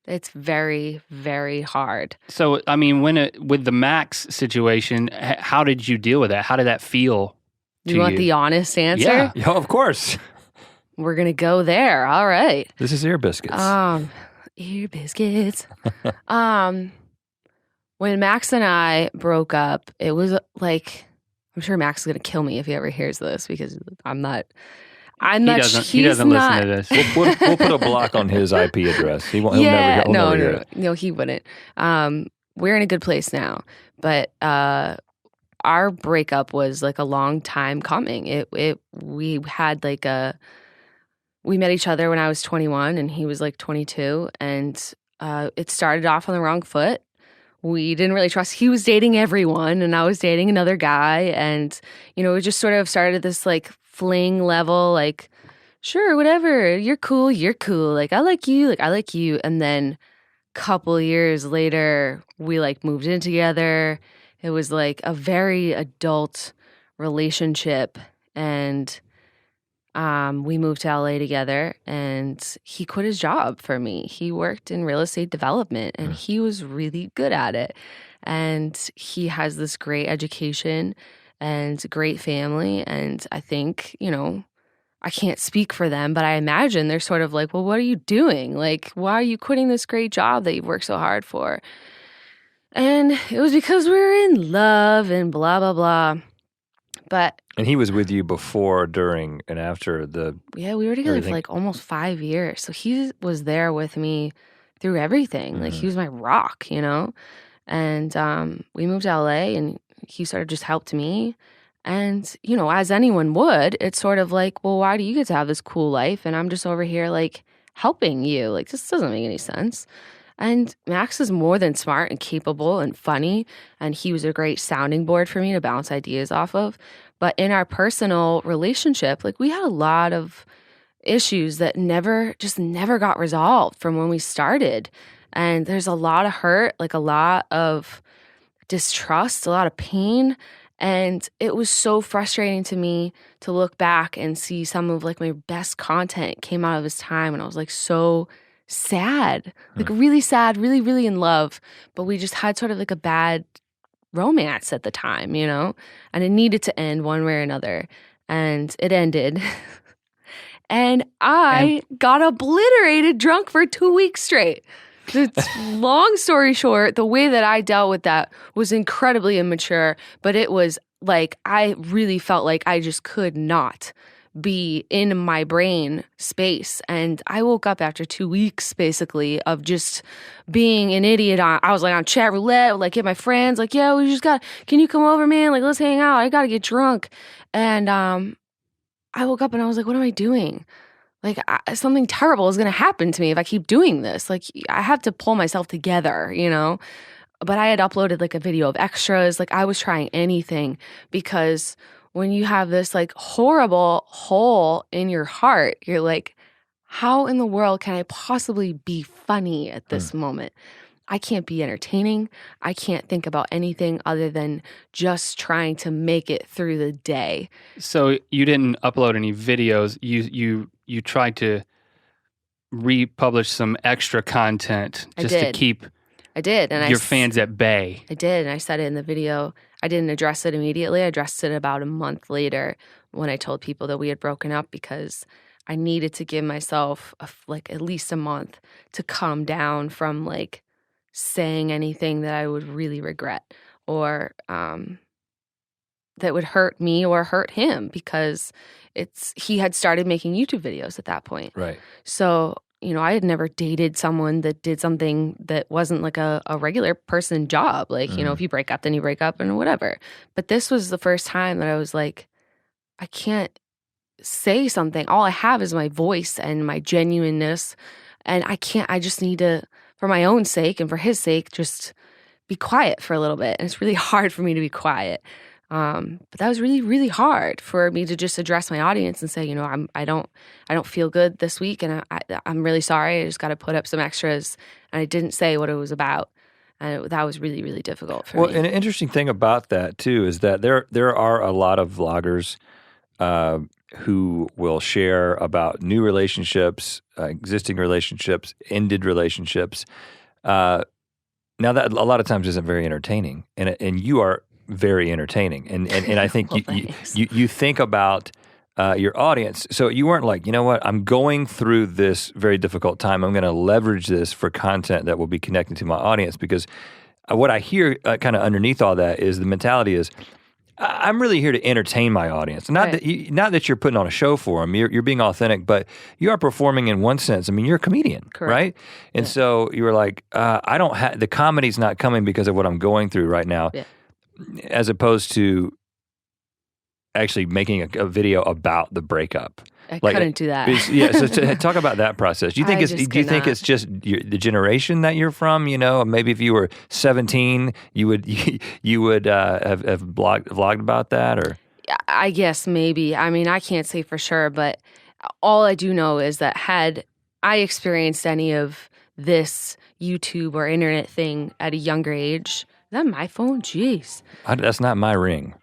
It's very, very hard. So, with the Max situation, how did you deal with that? How did that feel to you? You want the honest answer? Yeah, of course. We're going to go there. All right. This is Ear Biscuits. Ear Biscuits. When Max and I broke up, it was like, I'm sure Max is going to kill me if he ever hears this because I'm not. He doesn't listen to this. We'll put a block on his IP address. He'll never hear it. No, he wouldn't. We're in a good place now, but our breakup was like a long time coming. We met each other when I was 21 and he was like 22, and it started off on the wrong foot. We didn't really trust. He was dating everyone and I was dating another guy, and it just sort of started this like fling level, like, sure, whatever, you're cool, like I like you, and then couple years later we like moved in together. It was like a very adult relationship, and we moved to LA together, and he quit his job for me. He worked in real estate development and he was really good at it, and he has this great education and great family, and I think I can't speak for them, but I imagine they're sort of like, well, what are you doing? Like, why are you quitting this great job that you've worked so hard for? And it was because we were in love and blah, blah, blah. And he was with you before, during, and after the... Yeah, we were together for like almost 5 years. So he was there with me through everything. Mm-hmm. Like, he was my rock, And we moved to LA and he sort of just helped me. And, as anyone would, it's sort of like, well, why do you get to have this cool life? And I'm just over here, like, helping you. Like, this doesn't make any sense. And Max is more than smart and capable and funny. And he was a great sounding board for me to bounce ideas off of. But in our personal relationship, like, we had a lot of issues that never got resolved from when we started. And there's a lot of hurt, like a lot of distrust, a lot of pain. And it was so frustrating to me to look back and see some of like my best content came out of this time. And I was like so sad, like really sad, really, really in love. But we just had sort of like a bad romance at the time, and it needed to end one way or another. And it ended. And I got obliterated drunk for 2 weeks straight. Long story short, the way that I dealt with that was incredibly immature, but it was like I really felt like I just could not be in my brain space. And I woke up after 2 weeks basically of just being an idiot. I was like on chat roulette, like get my friends, like, yeah, can you come over, man? Like, let's hang out. I got to get drunk. And I woke up and I was like, what am I doing? Like, something terrible is going to happen to me if I keep doing this. Like, I have to pull myself together, But I had uploaded like a video of extras. Like, I was trying anything because when you have this like horrible hole in your heart, you're like, how in the world can I possibly be funny at this moment? I can't be entertaining. I can't think about anything other than just trying to make it through the day. So you didn't upload any videos. You tried to republish some extra content just to keep your fans at bay. I did, and I said it in the video. I didn't address it immediately. I addressed it about a month later when I told people that we had broken up because I needed to give myself like at least a month to calm down from like saying anything that I would really regret or that would hurt me or hurt him because he had started making YouTube videos at that point. Right. So, I had never dated someone that did something that wasn't like a regular person job. Like, if you break up, then you break up and whatever. But this was the first time that I was like, I can't say something. All I have is my voice and my genuineness. And I just need to, for my own sake and for his sake, just be quiet for a little bit. And it's really hard for me to be quiet. But that was really, really hard for me to just address my audience and say, I don't feel good this week, and I'm really sorry. I just got to put up some extras, and I didn't say what it was about, and that was really, really difficult for me. Well, an interesting thing about that too is that there are a lot of vloggers who will share about new relationships, existing relationships, ended relationships. Now that a lot of times isn't very entertaining, and you are very entertaining, and I think you think about your audience. So you weren't like, I'm going through this very difficult time. I'm going to leverage this for content that will be connected to my audience because what I hear kind of underneath all that is the mentality is, I'm really here to entertain my audience. Not that you're putting on a show for them. You're being authentic, but you are performing in one sense. I mean, you're a comedian, Correct. right? And so you were like, I don't have the comedy's not coming because of what I'm going through right now, as opposed to actually making a video about the breakup. I couldn't do that. So talk about that process. Do you think it's just the generation that you're from? You know, maybe if you were 17, you would have vlogged about that, or I guess maybe. I mean, I can't say for sure, but all I do know is that had I experienced any of this YouTube or internet thing at a younger age, is that my phone? Jeez. That's not my ring.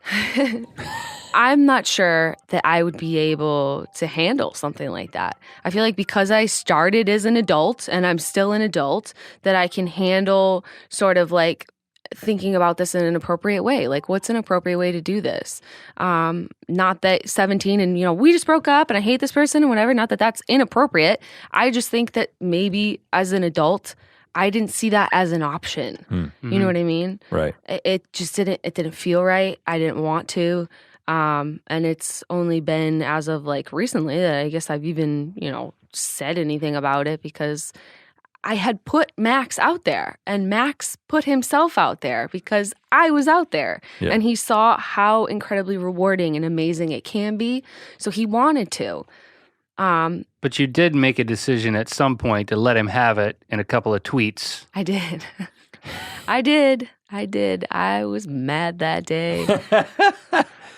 I'm not sure that I would be able to handle something like that. I feel like because I started as an adult and I'm still an adult, that I can handle sort of like thinking about this in an appropriate way. Like, what's an appropriate way to do this? Not that 17 and, you know, we just broke up and I hate this person and whatever. Not that that's inappropriate. I just think that maybe as an adult, I didn't see that as an option. You know what I mean? Right. It just didn't feel right. I didn't want to. And it's only been as of like recently that I guess I've even, you know, said anything about it, because I had put Max out there and Max put himself out there because I was out there, and he saw how incredibly rewarding and amazing it can be. So he wanted to. But you did make a decision at some point to let him have it in a couple of tweets. I did. I did. I was mad that day.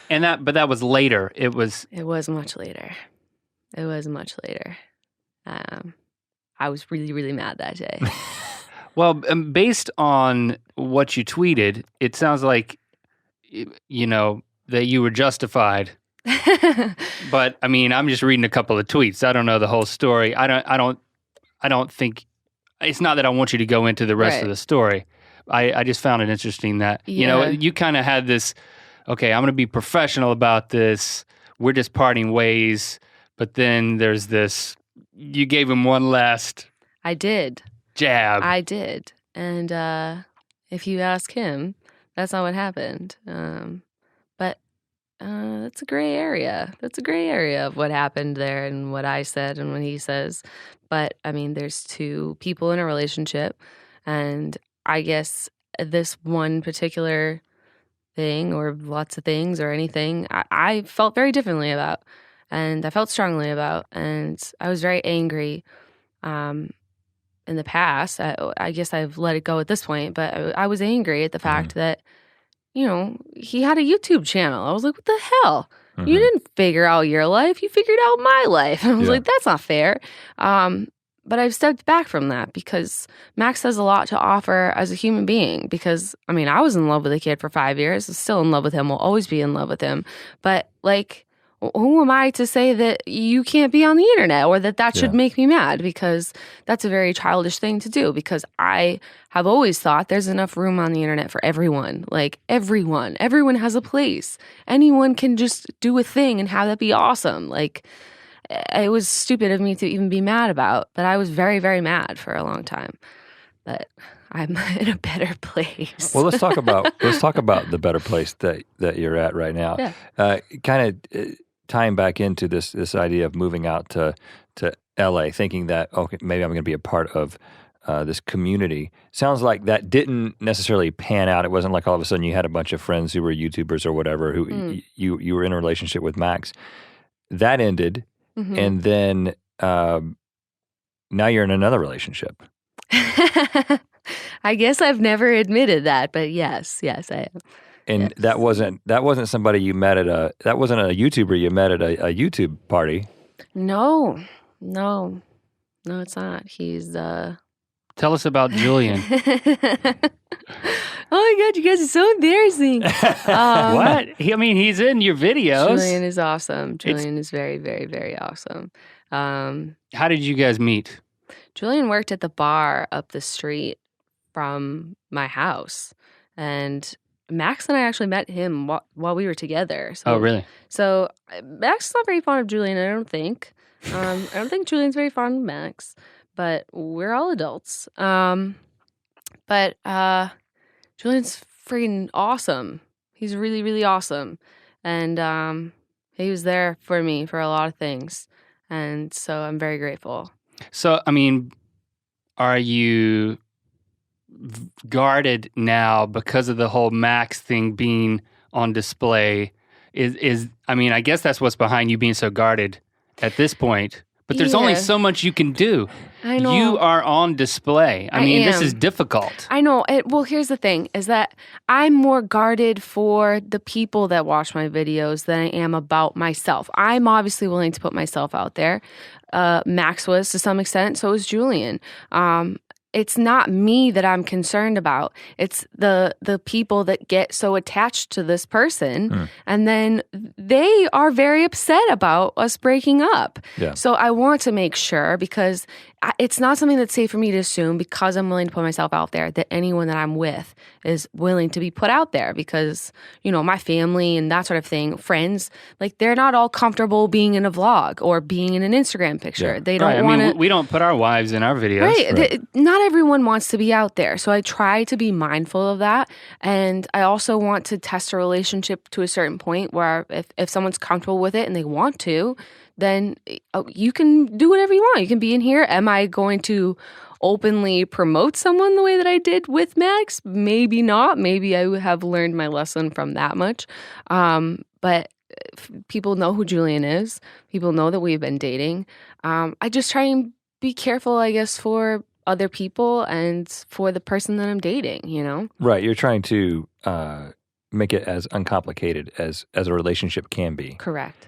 But that was later. It was much later. I was really, really mad that day. Well, based on what you tweeted, it sounds like, you know, that you were justified. But I mean, I'm just reading a couple of tweets. I don't know the whole story. I don't think, it's not that I want you to go into the rest of the story. I just found it interesting that, you know, you kind of had this, okay, I'm going to be professional about this. We're just parting ways. But then there's this, you gave him one last I did. Jab. I did. And if you ask him, that's not what happened. But that's a gray area. That's a gray area of what happened there and what I said and what he says. But I mean, there's two people in a relationship. And I guess this one particular thing, or lots of things or anything, I felt very differently about. And I felt strongly about. And I was very angry in the past. I guess I've let it go at this point. But I was angry at the fact that, you know, he had a YouTube channel. I was like, what the hell? You didn't figure out your life. You figured out my life. And I was like, that's not fair. But I've stepped back from that because Max has a lot to offer as a human being. Because, I mean, I was in love with a kid for 5 years. I'm still in love with him. Will always be in love with him. But, like, who am I to say that you can't be on the internet or that should make me mad? Because that's a very childish thing to do. Because I have always thought there's enough room on the internet for everyone. Like, everyone. Everyone has a place. Anyone can just do a thing and have that be awesome. Like, it was stupid of me to even be mad about, but I was very, very mad for a long time. But I'm in a better place. Well, let's talk about the better place that you're at right now. Yeah. Kind of tying back into this idea of moving out to LA, thinking that, okay, maybe I'm going to be a part of this community. Sounds like that didn't necessarily pan out. It wasn't like all of a sudden you had a bunch of friends who were YouTubers or whatever who you were in a relationship with Max. That ended. And then now you're in another relationship. I guess I've never admitted that, but yes, I am. And that wasn't somebody you met that wasn't a YouTuber you met at a YouTube party. No, it's not. He's Tell us about Julian. Oh my God, you guys are so embarrassing. What? I mean, he's in your videos. Julian is awesome. Julian is very, very, very awesome. How did you guys meet? Julian worked at the bar up the street from my house. And Max and I actually met him while we were together. So, oh, really? So Max is not very fond of Julian, I don't think. I don't think Julian's very fond of Max. But we're all adults. But Julian's freaking awesome. He's really, really awesome. And he was there for me for a lot of things. And so I'm very grateful. So, I mean, are you guarded now because of the whole Max thing being on display? I mean, I guess that's what's behind you being so guarded at this point. But there's only so much you can do. I know. You are on display. I mean, this am. is difficult. I know. Well, here's the thing, is that I'm more guarded for the people that watch my videos than I am about myself. I'm obviously willing to put myself out there. Max was to some extent, so was Julian. It's not me that I'm concerned about. It's the people that get so attached to this person, and then they are very upset about us breaking up. Yeah. So I want to make sure, because it's not something that's safe for me to assume, because I'm willing to put myself out there, that anyone that I'm with is willing to be put out there, because, you know, my family and that sort of thing, friends, like, they're not all comfortable being in a vlog or being in an Instagram picture. Yeah. They don't want to. We don't put our wives in our videos. Right. Not everyone wants to be out there. So I try to be mindful of that. And I also want to test a relationship to a certain point where if someone's comfortable with it and they want to, then you can do whatever you want. You can be in here. Am I going to openly promote someone the way that I did with Max? Maybe not. Maybe I have learned my lesson from that much. But people know who Julian is. People know that we've been dating. I just try and be careful, I guess, for other people and for the person that I'm dating, you know? Right. You're trying to make it as uncomplicated as a relationship can be. Correct.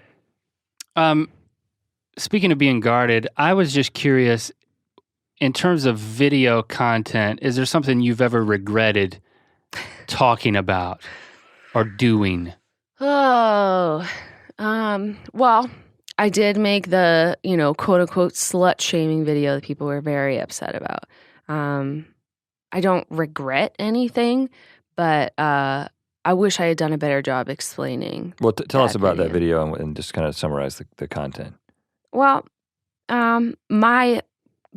Speaking of being guarded, I was just curious, in terms of video content, is there something you've ever regretted talking about or doing? Oh, well, I did make the, quote unquote slut shaming video that people were very upset about. I don't regret anything, but I wish I had done a better job explaining. Well, tell us about that video and just kind of summarize the content. Well, my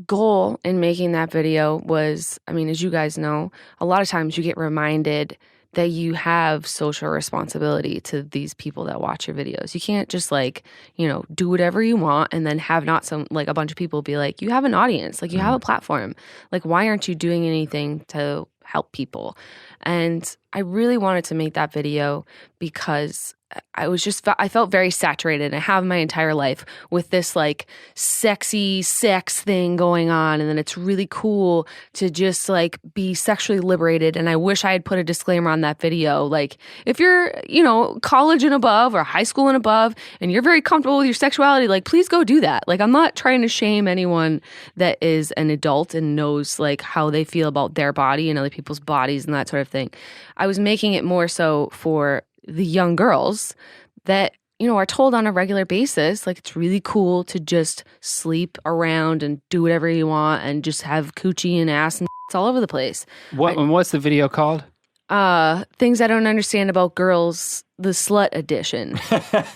goal in making that video was, as you guys know, a lot of times you get reminded that you have social responsibility to these people that watch your videos. You can't just do whatever you want and then have not a bunch of people be like, you have an audience, you have a platform. Why aren't you doing anything to help people? And I really wanted to make that video because I felt very saturated. I have my entire life with this sexy sex thing going on. And then it's really cool to just be sexually liberated. And I wish I had put a disclaimer on that video. If you're, college and above or high school and above, and you're very comfortable with your sexuality, please go do that. I'm not trying to shame anyone that is an adult and knows how they feel about their body and other people's bodies and that sort of thing. I was making it more so for the young girls that, are told on a regular basis, it's really cool to just sleep around and do whatever you want and just have coochie and ass and it's all over the place. What's the video called? Things I don't understand about girls, the slut edition.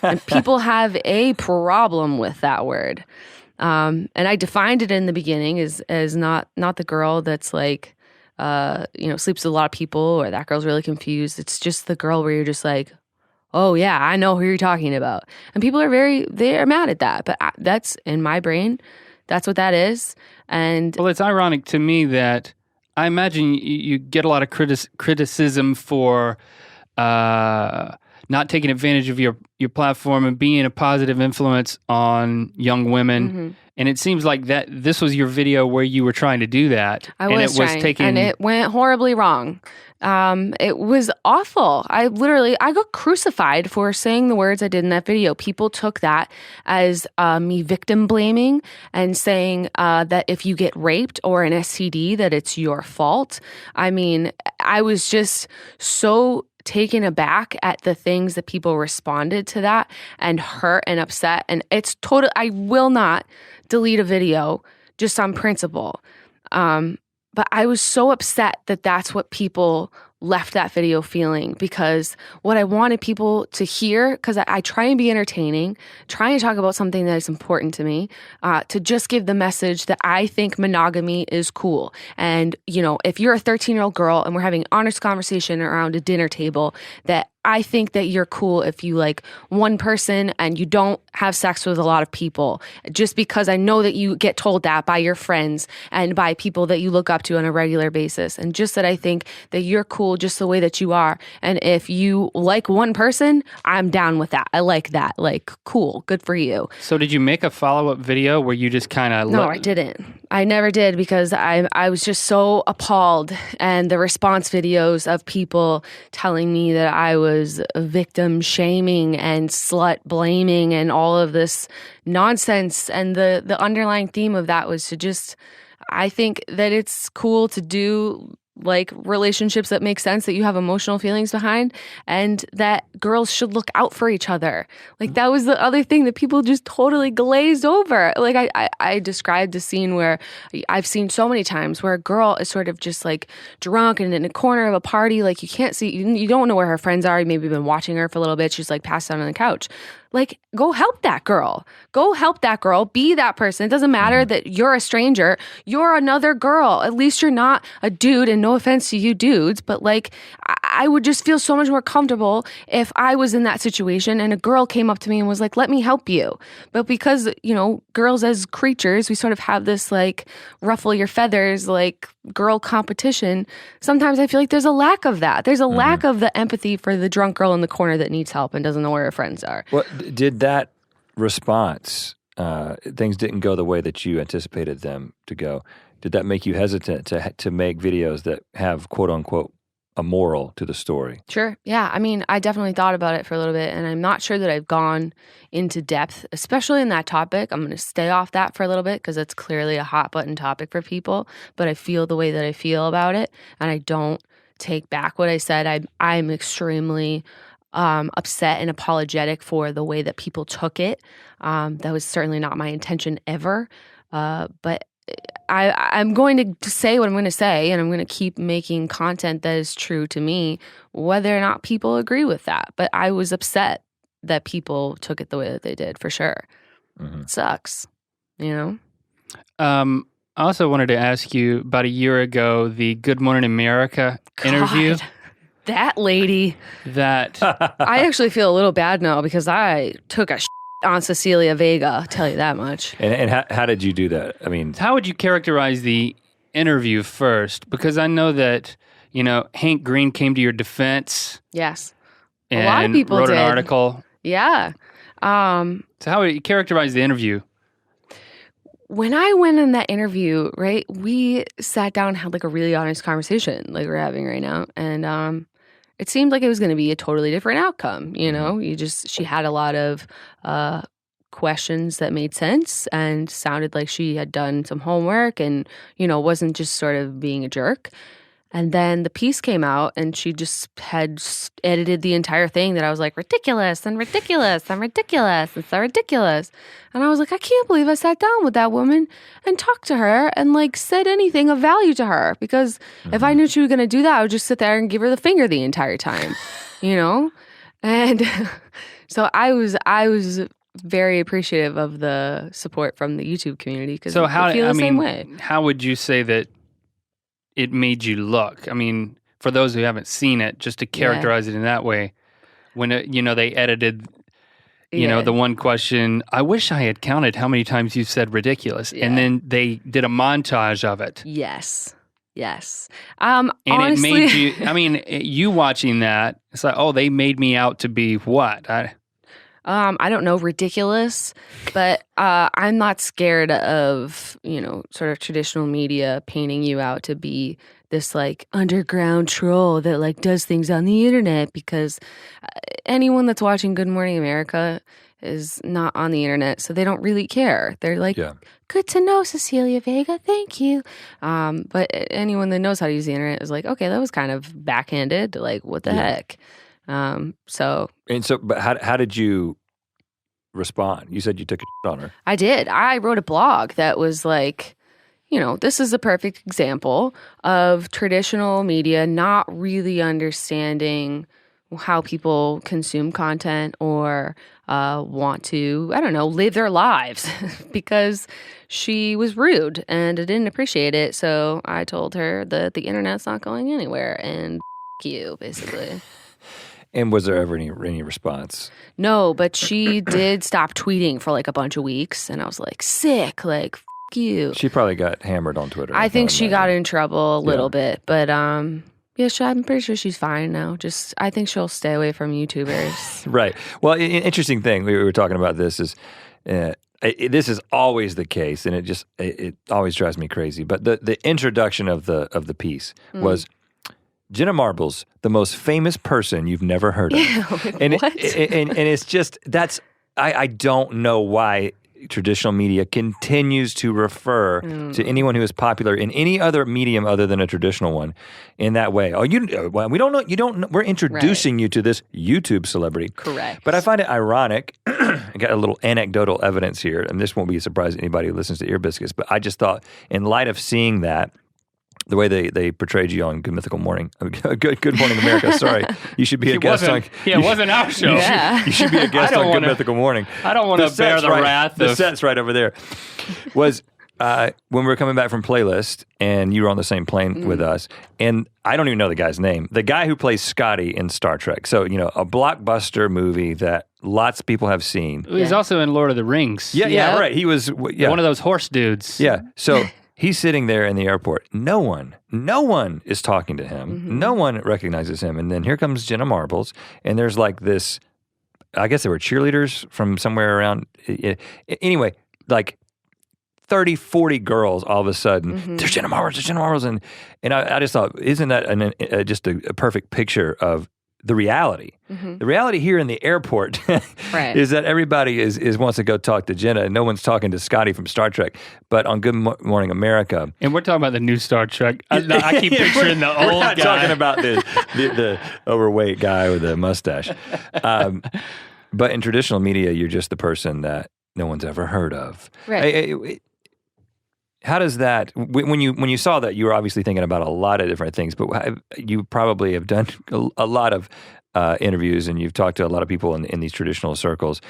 And people have a problem with that word. And I defined it in the beginning as not the girl that's sleeps with a lot of people, or that girl's really confused. It's just the girl where you're just oh yeah, I know who you're talking about. And people are they're mad at that. But that's in my brain. That's what that is. And well, it's ironic to me that I imagine you get a lot of criticism for not taking advantage of your platform and being a positive influence on young women. Mm-hmm. And it seems like that this was your video where you were trying to do that. And it went horribly wrong. It was awful. I got crucified for saying the words I did in that video. People took that as me victim blaming and saying that if you get raped or an STD, that it's your fault. I was just so taken aback at the things that people responded to that and hurt and upset. And it's total. I will not delete a video just on principle. But I was so upset that that's what people left that video feeling, because what I wanted people to hear, because I try and be entertaining, try and talk about something that is important to me, to just give the message that I think monogamy is cool. And, if you're a 13-year-old girl and we're having an honest conversation around a dinner table, that I think that you're cool if you like one person and you don't have sex with a lot of people, just because I know that you get told that by your friends and by people that you look up to on a regular basis. And just that I think that you're cool just the way that you are. And if you like one person, I'm down with that. I like that. Like, cool. Good for you. So did you make a follow-up video where you just kind of... No, I didn't. I never did, because I was just so appalled. And the response videos of people telling me that I was victim shaming and slut blaming and all of this nonsense. And the underlying theme of that was to just, I think that it's cool to do like relationships that make sense, that you have emotional feelings behind, and that girls should look out for each other. Like, that was the other thing that people just totally glazed over. Like, I described the scene where I've seen so many times where a girl is sort of just like drunk and in a corner of a party, like you can't see, you don't know where her friends are. You maybe been watching her for a little bit. She's like passed out on the couch. Like, go help that girl. Go help that girl. Be that person. It doesn't matter that you're a stranger. You're another girl. At least you're not a dude, and no offense to you dudes, but like, I would just feel so much more comfortable if I was in that situation and a girl came up to me and was like, let me help you. But because, girls as creatures, we sort of have this like ruffle your feathers, like girl competition. Sometimes I feel like there's a lack of that. There's a lack of the empathy for the drunk girl in the corner that needs help and doesn't know where her friends are. Well, did that response, things didn't go the way that you anticipated them to go, did that make you hesitant to make videos that have, quote unquote, a moral to the story? Sure. Yeah. I mean, I definitely thought about it for a little bit, and I'm not sure that I've gone into depth, especially in that topic. I'm going to stay off that for a little bit because it's clearly a hot button topic for people, but I feel the way that I feel about it, and I don't take back what I said. I'm extremely upset and apologetic for the way that people took it. That was certainly not my intention ever. But I'm going to say what I'm going to say, and I'm going to keep making content that is true to me, whether or not people agree with that. But I was upset that people took it the way that they did, for sure. It sucks, I also wanted to ask you, about a year ago, the Good Morning America interview. That lady. That I actually feel a little bad now because I took a on Cecilia Vega, I'll tell you that much. And how did you do that? I mean, how would you characterize the interview first? Because I know that, Hank Green came to your defense. Yes. And a lot of people wrote did. an article. Yeah. So how would you characterize the interview? When I went in that interview, right, we sat down and had like a really honest conversation like we're having right now. And it seemed like it was going to be a totally different outcome. She had a lot of questions that made sense and sounded like she had done some homework and, wasn't just sort of being a jerk. And then the piece came out and she just had edited the entire thing that I was like, ridiculous and ridiculous and ridiculous and so ridiculous. And I was like, I can't believe I sat down with that woman and talked to her and like said anything of value to her, because if I knew she was going to do that, I would just sit there and give her the finger the entire time, And so I was very appreciative of the support from the YouTube community, because I feel the same way. How would you say that it made you look? I mean, for those who haven't seen it, just to characterize it in that way, when they edited, the one question, I wish I had counted how many times you said ridiculous, and then they did a montage of it. Yes. And honestly, it made you, I mean, you watching that, it's like, oh, they made me out to be what? I don't know, ridiculous, but I'm not scared of, sort of traditional media painting you out to be this like underground troll that like does things on the internet, because anyone that's watching Good Morning America is not on the internet, so they don't really care. They're like, good to know, Cecilia Vega, thank you. But anyone that knows how to use the internet is like, okay, that was kind of backhanded, like what the heck? But how did you respond? You said you took a on her. I did. I wrote a blog that was like, this is a perfect example of traditional media not really understanding how people consume content or want to, I don't know, live their lives because she was rude and I didn't appreciate it. So I told her that the internet's not going anywhere and you, basically. And was there ever any response? No, but she did stop tweeting for like a bunch of weeks and I was like, sick, like, you. She probably got hammered on Twitter. I think she got in trouble a little Yeah. bit, but yeah, I'm pretty sure she's fine now. Just I think she'll stay away from YouTubers. Right. Well, an interesting thing we were talking about this is this is always the case, and it always drives me crazy. But the introduction of the piece was Jenna Marbles, the most famous person you've never heard of. Like, and what? And it's just I don't know why traditional media continues to refer to anyone who is popular in any other medium other than a traditional one in that way. Oh, we don't know. You don't know. We're introducing you to this YouTube celebrity. Correct. But I find it ironic. I got a little anecdotal evidence here, and this won't be a surprise to anybody who listens to Ear Biscuits, but I just thought, in light of seeing that, the way they portrayed you on Good Mythical Morning, Good Morning America. Sorry, you should be a guest on. Yeah, it wasn't our show. You should be a guest on Good Mythical Morning. I don't want to bear the wrath. The set's right over there. Was when we were coming back from Playlist, and you were on the same plane with us, and I don't even know the guy's name. The guy who plays Scotty in Star Trek. So a blockbuster movie that lots of people have seen. He's also in Lord of the Rings. Yeah, right. He was One of those horse dudes. Yeah. So he's sitting there in the airport. No one is talking to him. No one recognizes him. And then here comes Jenna Marbles, and there's like this, I guess they were cheerleaders from somewhere around. Anyway, like 30, 40 girls all of a sudden, there's Jenna Marbles. And I just thought, isn't that just a perfect picture of the reality? The reality here in the airport Right. is that everybody is wants to go talk to Jenna, and no one's talking to Scotty from Star Trek. But on Good Morning America, And we're talking about the new Star Trek. I keep picturing the we're old not guy. talking about the overweight guy with the mustache. But in traditional media, you're just the person that no one's ever heard of. Right. How does that, when you saw that, you were obviously thinking about a lot of different things, but you probably have done a lot of interviews, and you've talked to a lot of people in these traditional circles.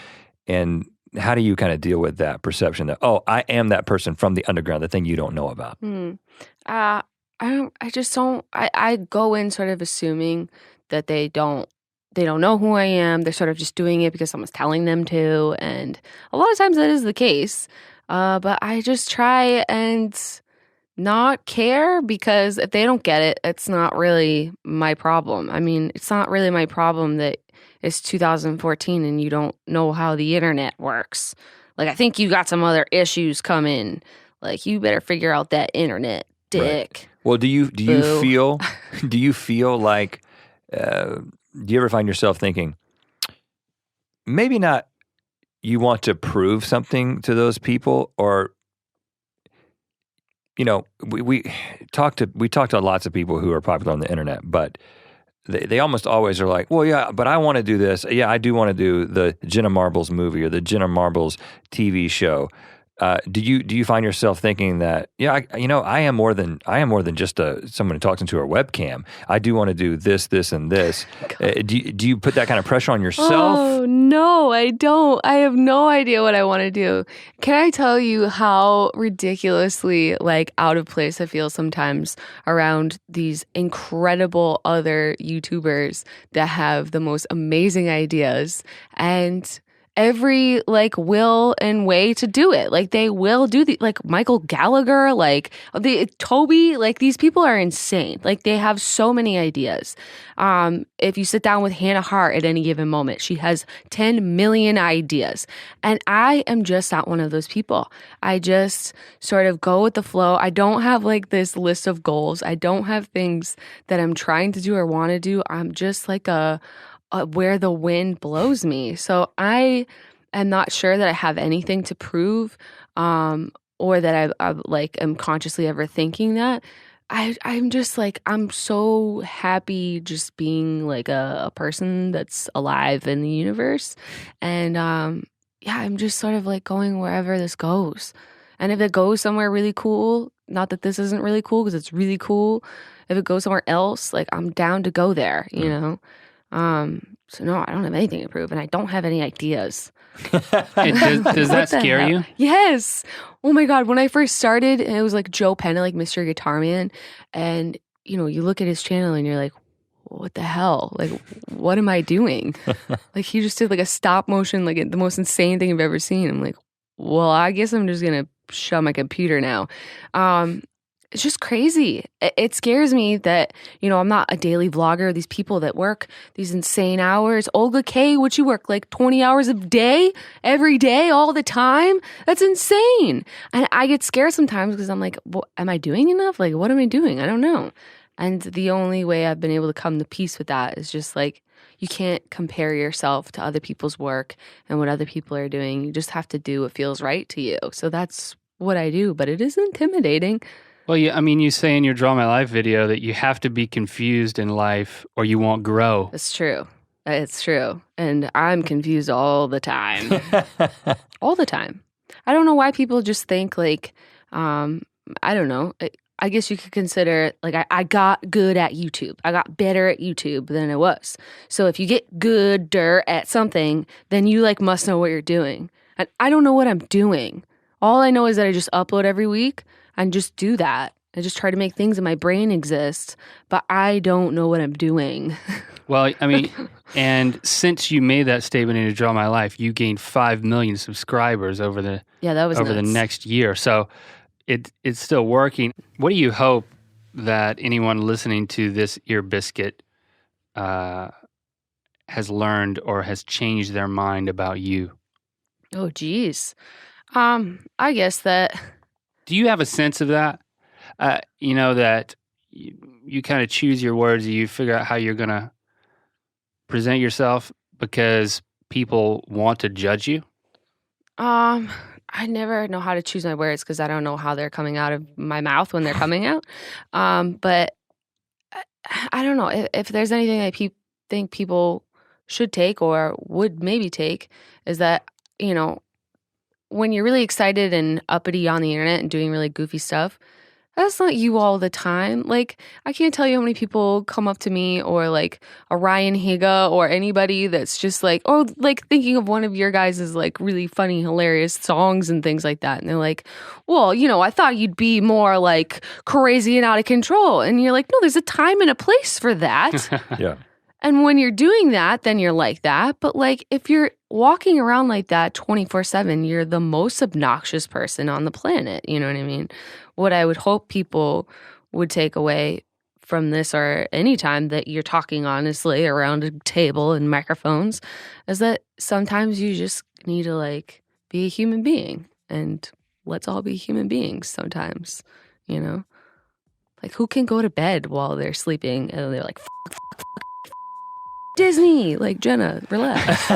And how do you kind of deal with that perception that, oh, I am that person from the underground, the thing you don't know about? I go in sort of assuming that they don't know who I am. They're sort of just doing it because someone's telling them to. And a lot of times that is the case. But I just try and not care, because if they don't get it, it's not really my problem. I mean, it's not really my problem that it's 2014 and you don't know how the internet works. Like, I think you got some other issues coming. Like, you better figure out that internet, dick. Right. Well, do you feel like, do you ever find yourself thinking, maybe not you want to prove something to those people, or we talk to lots of people who are popular on the internet, but they almost always are like, well, yeah, but I want to do this. Yeah, I do want to do the Jenna Marbles movie or the Jenna Marbles TV show. Do you find yourself thinking that, yeah, I am more than just someone who talks into a webcam. I do want to do this, and this. Do you put that kind of pressure on yourself? Oh, no, I don't. I have no idea what I want to do. Can I tell you how ridiculously out of place I feel sometimes around these incredible other YouTubers that have the most amazing ideas and every will and way to do it. They will do Michael Gallagher, Toby, these people are insane. They have so many ideas. If you sit down with Hannah Hart at any given moment, she has 10 million ideas. And I am just not one of those people. I just sort of go with the flow. I don't have this list of goals. I don't have things that I'm trying to do or want to do. I'm just where the wind blows me. So I am not sure that I have anything to prove, or that I am consciously ever thinking that. I'm just I'm so happy just being a person that's alive in the universe. And I'm just sort of going wherever this goes. And if it goes somewhere really cool, not that this isn't really cool, because it's really cool. If it goes somewhere else, like, I'm down to go there, you know? So no, I don't have anything to prove, and I don't have any ideas. And does that What the scare hell? you? Yes. Oh my God. When I first started, and it was like Joe Penna, like Mr. Guitar Man. And, you know, you look at his channel and you're like, what the hell? Like, what am I doing? Like, he just did like a stop motion, like the most insane thing I've ever seen. I'm like, well, I guess I'm just going to shut my computer now. It's just crazy. It scares me that, you know, I'm not a daily vlogger. These people that work these insane hours. Olga K, would you work like 20 hours a day, every day, all the time? That's insane. And I get scared sometimes because I'm like, well, am I doing enough? Like, what am I doing? I don't know. And the only way I've been able to come to peace with that is just like, you can't compare yourself to other people's work and what other people are doing. You just have to do what feels right to you. So that's what I do, but it is intimidating. Well, yeah, I mean, you say in your Draw My Life video that you have to be confused in life or you won't grow. It's true. It's true. And I'm confused all the time. All the time. I don't know why people just think like, I don't know. I guess you could consider like I got good at YouTube. I got better at YouTube than I was. So if you get gooder at something, then you like must know what you're doing. And I don't know what I'm doing. All I know is that I just upload every week and just do that. I just try to make things in my brain exist, but I don't know what I'm doing. Well, I mean, and since you made that statement in Draw My Life, you gained 5 million subscribers over the that was the nuts. next year. So it's still working. What do you hope that anyone listening to this Ear Biscuit has learned or has changed their mind about you? Oh, geez. I guess that. Do you have a sense of that? You know, that you kind of choose your words, you figure out how you're going to present yourself because people want to judge you? I never know how to choose my words because I don't know how they're coming out of my mouth when they're coming out. But I don't know if there's anything I think people should take or would maybe take is that, you know, when you're really excited and uppity on the internet and doing really goofy stuff, that's not you all the time. Like, I can't tell you how many people come up to me or like a Ryan Higa or anybody that's just like, oh, like thinking of one of your guys' like really funny, hilarious songs and things like that. And they're like, well, you know, I thought you'd be more like crazy and out of control. And you're like, no, there's a time and a place for that. Yeah. And when you're doing that, then you're like that. But like if you're walking around like that 24/7, you're the most obnoxious person on the planet. You know what I mean? What I would hope people would take away from this or any time that you're talking honestly around a table and microphones is that sometimes you just need to like be a human being, and let's all be human beings sometimes, you know? Like who can go to bed while they're sleeping and they're like, Disney, like Jenna, relax.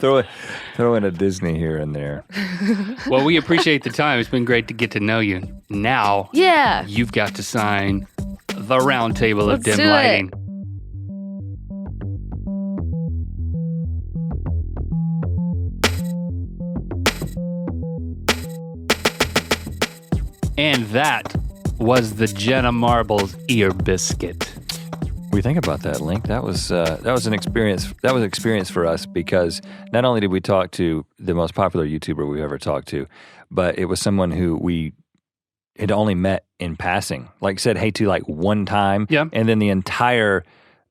throw in a Disney here and there. Well, we appreciate the time. It's been great to get to know you. Now, Yeah. you've got to sign the round table of Let's dim do it. lighting. And that was the Jenna Marbles Ear Biscuit. We think about that, Link. That was an experience. That was an experience for us because not only did we talk to the most popular YouTuber we've ever talked to, but it was someone who we had only met in passing, like said hey to like one time, Yeah. and then the entire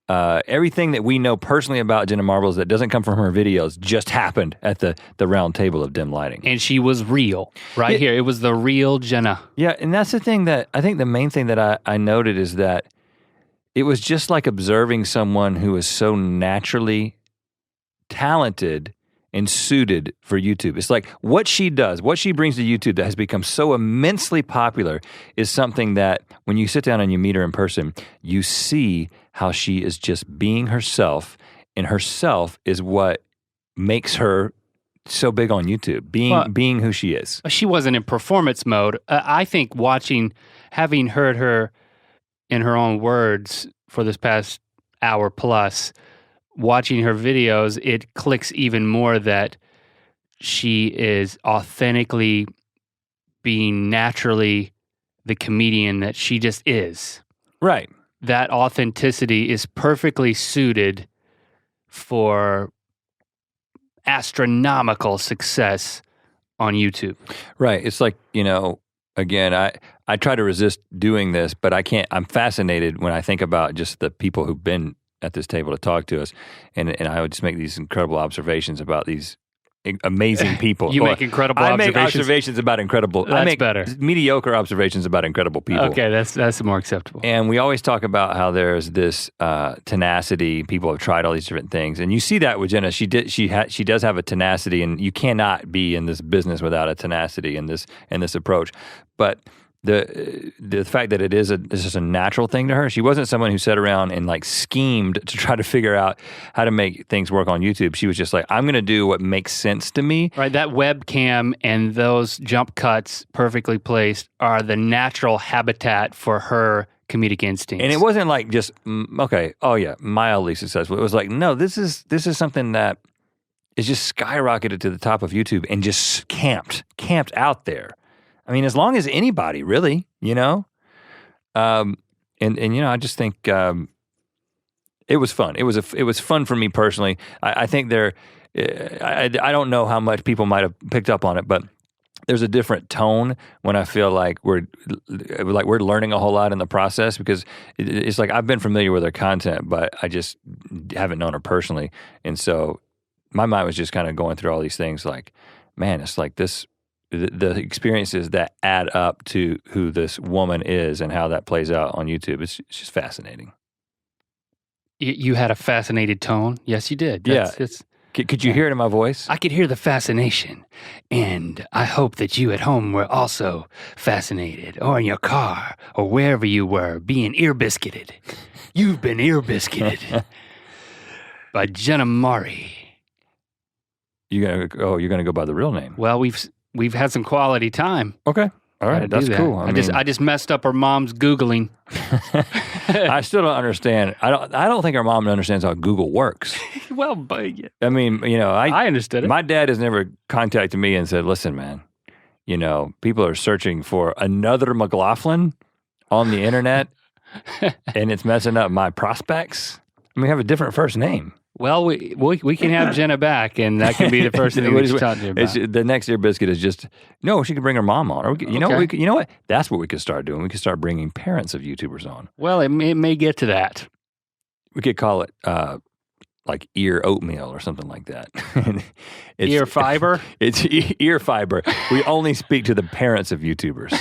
everything that we know personally about Jenna Marbles that doesn't come from her videos just happened at the round table of dim lighting. And she was real, right here. It was the real Jenna. Yeah, and that's the thing that I think the main thing that I noted is that it was just like observing someone who is so naturally talented and suited for YouTube. It's like what she does, what she brings to YouTube that has become so immensely popular is something that when you sit down and you meet her in person, you see how she is just being herself, and herself is what makes her so big on YouTube, being who she is. She wasn't in performance mode. I think having heard her in her own words for this past hour plus, watching her videos, it clicks even more that she is authentically being naturally the comedian that she just is. Right. That authenticity is perfectly suited for astronomical success on YouTube. Right. It's like, again, I try to resist doing this, but I can't. I'm fascinated when I think about just the people who've been at this table to talk to us, and I would just make these incredible observations about these amazing people. You make incredible I observations? make observations about incredible. I That's make better. mediocre observations about incredible people. Okay, that's more acceptable. And we always talk about how there's this tenacity. People have tried all these different things, and you see that with Jenna. She does have a tenacity, and you cannot be in this business without a tenacity in this approach. But the fact that it's just a natural thing to her. She wasn't someone who sat around and like schemed to try to figure out how to make things work on YouTube. She was just like, I'm going to do what makes sense to me. Right, that webcam and those jump cuts perfectly placed are the natural habitat for her comedic instincts. And it wasn't like just mildly successful. It was like, no, this is something that is just skyrocketed to the top of YouTube and just camped out there. I mean, as long as anybody, really, I just think it was fun. It was fun for me personally. I think I don't know how much people might have picked up on it, but there's a different tone when I feel like we're learning a whole lot in the process, because it's like I've been familiar with her content, but I just haven't known her personally, and so my mind was just kind of going through all these things. Like, man, it's like this. The experiences that add up to who this woman is and how that plays out on YouTube. It's just fascinating. You had a fascinated tone. Yes, you did. Could you hear it in my voice? I could hear the fascination. And I hope that you at home were also fascinated, or in your car, or wherever you were, being ear biscuited. You've been ear biscuited by Jenna Murray. You're gonna go by the real name. Well, we've had some quality time. Okay. All right. That's cool. I just messed up her mom's Googling. I still don't understand. I don't think our mom understands how Google works. Well, but yeah. I mean, I understood it. My dad has never contacted me and said, "Listen, man, people are searching for another McLaughlin on the internet, and it's messing up my prospects." I mean, we have a different first name. Well, we can have Jenna back, and that can be the first thing we talk to you about. The next ear biscuit is just, no, she could bring her mom on. Or you know what? That's what we could start doing. We could start bringing parents of YouTubers on. Well, it may get to that. We could call it like ear oatmeal or something like that. Ear fiber? It's ear fiber. We only speak to the parents of YouTubers.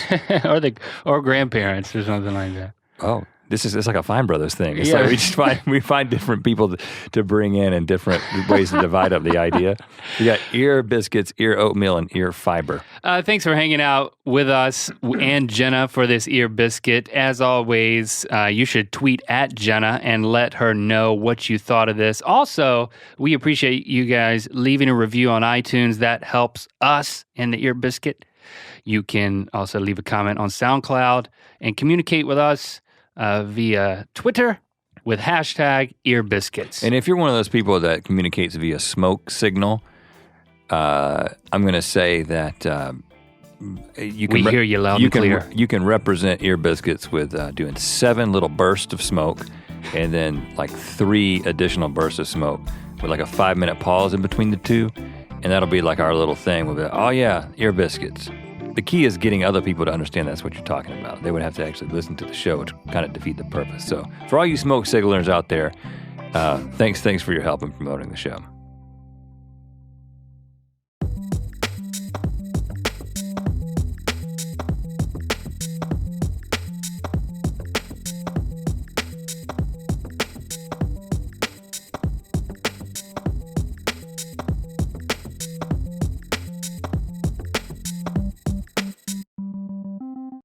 or grandparents or something like that. Oh. It's like a Fine Brothers thing. It's like we find different people to bring in and different ways to divide up the idea. You got ear biscuits, ear oatmeal, and ear fiber. Thanks for hanging out with us and Jenna for this ear biscuit. As always, you should tweet at Jenna and let her know what you thought of this. Also, we appreciate you guys leaving a review on iTunes. That helps us in the ear biscuit. You can also leave a comment on SoundCloud and communicate with us via Twitter with hashtag earbiscuits. And if you're one of those people that communicates via smoke signal, I'm going to say that you can hear you loud and clear. You can represent ear biscuits with doing 7 little bursts of smoke and then like 3 additional bursts of smoke with like a 5-minute pause in between the two. And that'll be like our little thing. We'll be like, oh yeah, ear biscuits. The key is getting other people to understand that's what you're talking about. They would have to actually listen to the show to kind of defeat the purpose. So for all you smoke signalers out there, thanks for your help in promoting the show.